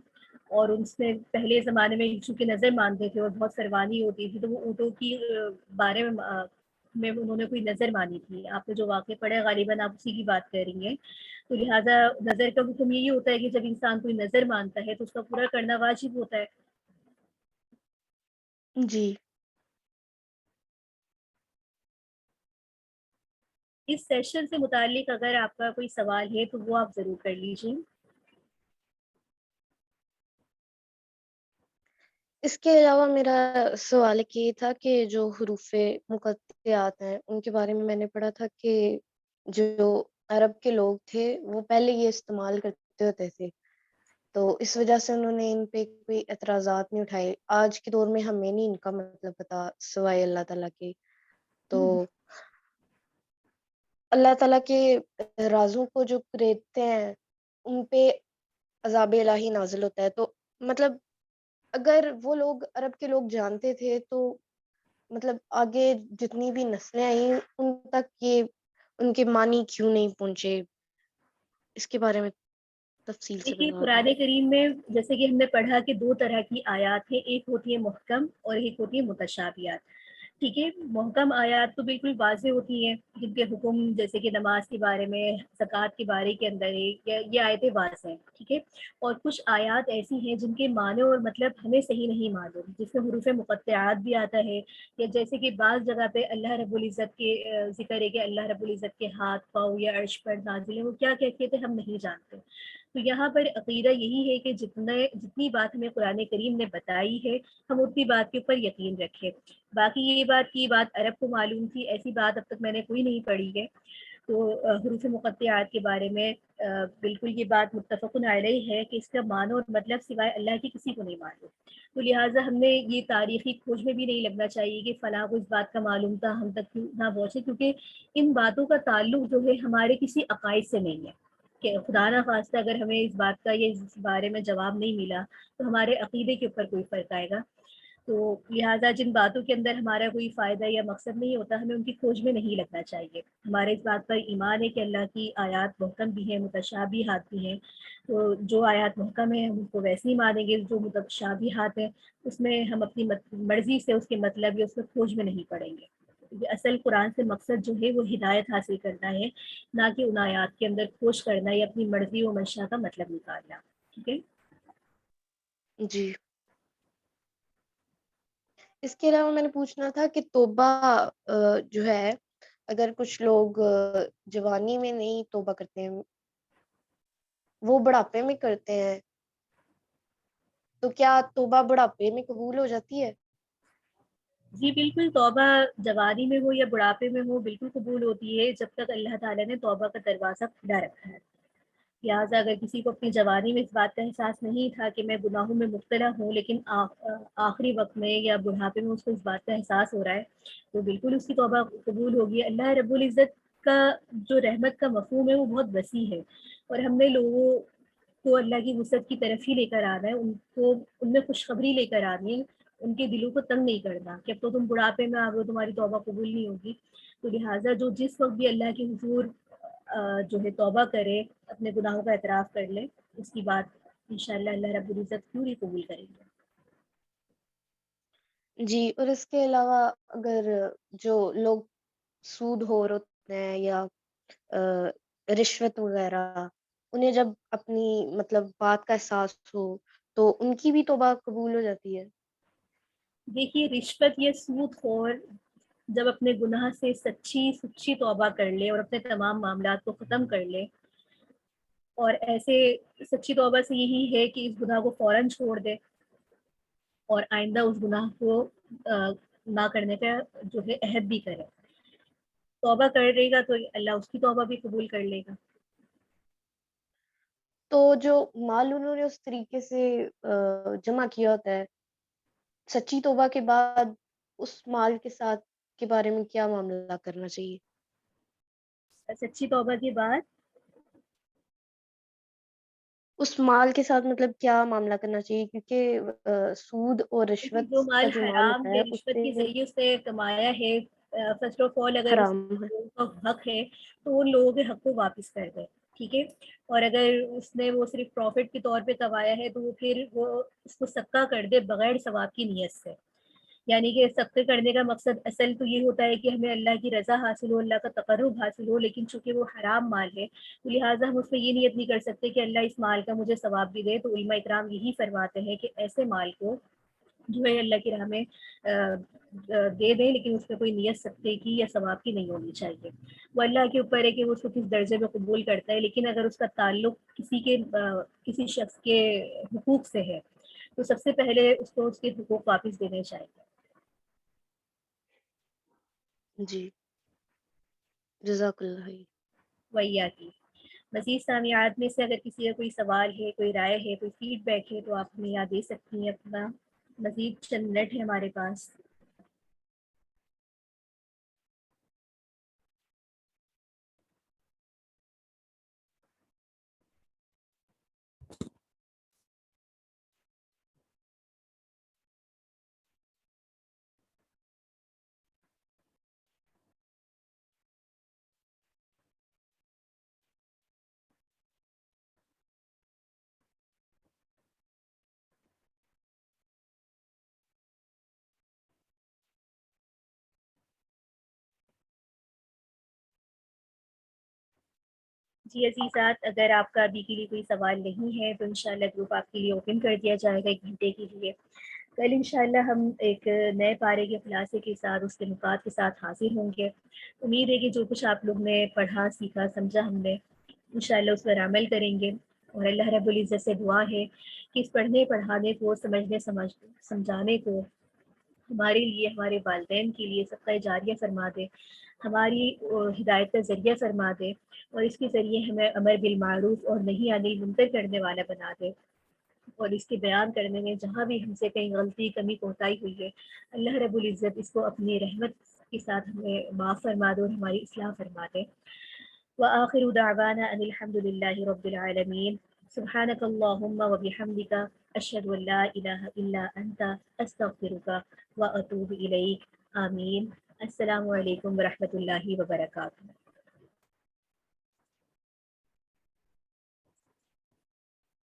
اور اس میں پہلے زمانے میں چونکہ نظر مانتے تھے اور بہت سروانی ہوتی تھی، تو وہ اونٹوں کی بارے میں انہوں نے کوئی نظر مانی تھی۔ آپ نے جو واقعہ پڑھا ہے غالباً آپ اسی کی بات کر رہی ہیں، تو لہٰذا نظر کا حکم یہی ہوتا ہے کہ جب انسان کوئی نظر مانتا ہے تو اس کا پورا کرنا واجب ہوتا ہے۔ جی اس سیشن سے متعلق اگر آپ کا کوئی سوال ہے تو وہ آپ ضرور کر لیجیے۔ اس کے علاوہ میرا سوال یہ تھا کہ جو حروف مقطعات ہیں ان کے بارے میں نے پڑھا تھا کہ جو عرب کے لوگ تھے وہ پہلے یہ استعمال کرتے ہوتے تھے، تو اس وجہ سے انہوں نے ان پہ کوئی اعتراضات نہیں اٹھائے۔ آج کے دور میں ہمیں نہیں ان کا مطلب پتا سوائے اللہ تعالیٰ کے، تو اللہ تعالیٰ کے رازوں کو جو کریدتے ہیں ان پہ عذاب الہی نازل ہوتا ہے، تو مطلب اگر وہ لوگ عرب کے لوگ جانتے تھے تو مطلب آگے جتنی بھی نسلیں آئیں ان تک یہ ان کے معنی کیوں نہیں پہنچے؟ اس کے بارے میں تفصیل سے دیکھیے بتا دیں۔ قرآن کریم میں جیسے کہ ہم نے پڑھا کہ 2 طرح کی آیات ہیں، ایک ہوتی ہے محکم اور ایک ہوتی ہے متشابہات۔ ٹھیک ہے، محکم آیات تو بالکل واضح ہوتی ہیں، جن کے حکم جیسے کہ نماز کے بارے میں، زکوٰۃ کے بارے کے اندر ہے، یہ آیتیں واضح ہیں۔ ٹھیک ہے، اور کچھ آیات ایسی ہیں جن کے معنی اور مطلب ہمیں صحیح نہیں معلوم، جس میں حروف مقطعات بھی آتا ہے، یا جیسے کہ بعض جگہ پہ اللہ رب العزت کے ذکر ہے کہ اللہ رب العزت کے ہاتھ پاؤں یا عرش پر نازل ہے، وہ کیا کیفیت ہے ہم نہیں جانتے۔ تو یہاں پر عقیدہ یہی ہے کہ جتنی بات ہمیں قرآن کریم نے بتائی ہے ہم اتنی بات کے اوپر یقین رکھیں۔ باقی یہ بات کی بات عرب کو معلوم تھی، ایسی بات اب تک میں نے کوئی نہیں پڑھی ہے۔ تو حروف مقطعات کے بارے میں بالکل یہ بات متفق علیہ ہے کہ اس کا معنی اور مطلب سوائے اللہ کی کسی کو نہیں معلوم، تو لہٰذا ہم نے یہ تاریخی کھوج میں بھی نہیں لگنا چاہیے کہ فلاں کو اس بات کا معلوم تھا ہم تک کیوں نہ پہنچے، کیونکہ ان باتوں کا تعلق جو ہے ہمارے کسی عقائد سے نہیں ہے، کہ خدا نہ خواستہ اگر ہمیں اس بات کا یا اس بارے میں جواب نہیں ملا تو ہمارے عقیدے کے اوپر کوئی فرق آئے گا۔ تو لہٰذا جن باتوں کے اندر ہمارا کوئی فائدہ یا مقصد نہیں ہوتا ہمیں ان کی کھوج میں نہیں لگنا چاہیے۔ ہمارے اس بات پر ایمان ہے کہ اللہ کی آیات محکم بھی ہیں، متشابہات بھی ہیں، تو جو آیات محکم ہیں ہم ان کو ویسے ہی مانیں گے، جو متشابہات ہیں اس میں ہم اپنی مرضی سے اس کے مطلب یا اس میں کھوج میں نہیں پڑیں گے۔ اصل قرآن سے مقصد جو ہے وہ ہدایت حاصل کرنا ہے، نہ کہ ان آیات کے اندر کھوج کرنا یا اپنی مرضی و منشا کا مطلب نکالنا۔ ٹھیک ہے، جی اس کے علاوہ میں نے پوچھنا تھا کہ توبہ جو ہے، اگر کچھ لوگ جوانی میں نہیں توبہ کرتے ہیں، وہ بڑھاپے میں کرتے ہیں، تو کیا توبہ بڑھاپے میں قبول ہو جاتی ہے؟ جی بالکل، توبہ جوانی میں ہو یا بڑھاپے میں ہو بالکل قبول ہوتی ہے، جب تک اللہ تعالیٰ نے توبہ کا دروازہ کھلا رکھا ہے۔ لہٰذا اگر کسی کو اپنی جوانی میں اس بات کا احساس نہیں تھا کہ میں گناہوں میں مبتلا ہوں، لیکن آخری وقت میں یا بڑھاپے میں اس کو اس بات کا احساس ہو رہا ہے، تو بالکل اس کی توبہ قبول ہوگی۔ اللہ رب العزت کا جو رحمت کا مفہوم ہے وہ بہت وسیع ہے، اور ہم نے لوگوں کو اللہ کی وسعت کی طرف ہی لے کر آنا ہے، ان میں خوشخبری لے کر آنی ہے، ان کے دلوں کو تنگ نہیں کرنا کہ اب تو تم بڑھاپے میں آ گئے، تمہاری توبہ قبول نہیں ہوگی۔ تو لہٰذا جو جس وقت بھی اللہ کے حضور جو ہے توبہ کرے، اپنے گناہوں کا اعتراف کر لے، اس کی بات انشاءاللہ اللہ رب العزت پوری قبول کریں گے۔ جی، اور اس کے علاوہ اگر جو لوگ سود خور ہوتے ہیں یا رشوت وغیرہ، انہیں جب اپنی مطلب بات کا احساس ہو تو ان کی بھی توبہ قبول ہو جاتی ہے؟ دیکھیے، رشوت یا سود خور جب اپنے گناہ سے سچی توبہ کر لے اور اپنے تمام معاملات کو ختم کر لے، اور ایسے سچی توبہ سے یہی ہے کہ اس گناہ کو فوراً چھوڑ دے اور آئندہ اس گناہ کو نہ کرنے کا جو ہے عہد بھی کرے، توبہ کر لے گا تو اللہ اس کی توبہ بھی قبول کر لے گا۔ تو جو مال انہوں نے اس طریقے سے جمع کیا ہوتا ہے، سچی توبہ کے بعد اس مال کے ساتھ کے بارے میں کیا معاملہ کرنا چاہیے؟ سچی توبہ کے بعد اس مال کے ساتھ مطلب کیا معاملہ کرنا چاہیے؟ کیونکہ سود اور رشوت جو مال کا جو مال حرام ہوتا یا ہے اس رشوت کے سے ذریعے سے کمایا ہے، فرسٹ آف آل اگر اس حرام ہے۔ کا حق ہے تو ان لوگوں کے حق کو واپس کر دے، ٹھیک ہے۔ اور اگر اس نے وہ صرف پروفٹ کے طور پہ کمایا ہے تو وہ پھر وہ اس کو صدقہ کر دے بغیر ثواب کی نیت سے، یعنی کہ صدقے کرنے کا مقصد اصل تو یہ ہوتا ہے کہ ہمیں اللہ کی رضا حاصل ہو، اللہ کا تقرب حاصل ہو، لیکن چونکہ وہ حرام مال ہے تو لہٰذا ہم اس میں یہ نیت نہیں کر سکتے کہ اللہ اس مال کا مجھے ثواب بھی دے۔ تو علماء اکرام یہی فرماتے ہیں کہ ایسے مال کو جو ہے اللہ کی راہ میں دے دیں، لیکن اس میں کوئی نیت صدقے کی یا ثواب کی نہیں ہونی چاہیے۔ وہ اللہ کے اوپر ہے کہ وہ اس کو کس درجے میں قبول کرتا ہے، لیکن اگر اس کا تعلق کسی شخص کے حقوق سے ہے تو سب سے پہلے اس کو اس کے حقوق واپس دینے چاہیے۔ جی، جزاک اللہ۔ ویا کی مزید سامعات میں سے اگر کسی کا کوئی سوال ہے، کوئی رائے ہے، کوئی فیڈ بیک ہے تو آپ ہمیں یاد دے سکتی ہیں اپنا۔ مزید چند منٹ ہے ہمارے پاس۔ جی عزیزات، اگر آپ کا ابھی کے لیے کوئی سوال نہیں ہے تو انشاءاللہ گروپ آپ کے لیے اوپن کر دیا جائے گا 1 گھنٹے کے لیے۔ کل انشاءاللہ ہم ایک نئے پارے کے خلاصے کے ساتھ، اس کے نکات کے ساتھ حاضر ہوں گے۔ امید ہے کہ جو کچھ آپ لوگ نے پڑھا، سیکھا، سمجھا ہم نے، انشاءاللہ اس پر عمل کریں گے۔ اور اللہ رب العزت سے دعا ہے کہ اس پڑھنے پڑھانے کو، سمجھانے کو ہمارے لیے، ہمارے والدین کے لیے صدقہ جاریہ فرما دے، ہماری ہدایت کا ذریعہ فرما دے، اور اس کے ذریعے ہمیں امر بالمعروف اور نہیں عن المنکر کرنے والا بنا دے، اور اس کے بیان کرنے میں جہاں بھی ہم سے کہیں غلطی، کمی، کوتاہی ہوئی ہے، اللہ رب العزت اس کو اپنی رحمت کے ساتھ ہمیں معاف فرما دے اور ہماری اصلاح فرما دے۔ وآخر دعوانا ان الحمد للہ رب العالمین۔ سبحانک اللہم وبحمدک، اشہد ان لا الہ الا انت، استغفرک واتوب الیک۔ آمین۔ السلام علیکم ورحمۃ اللہ وبرکاتہ۔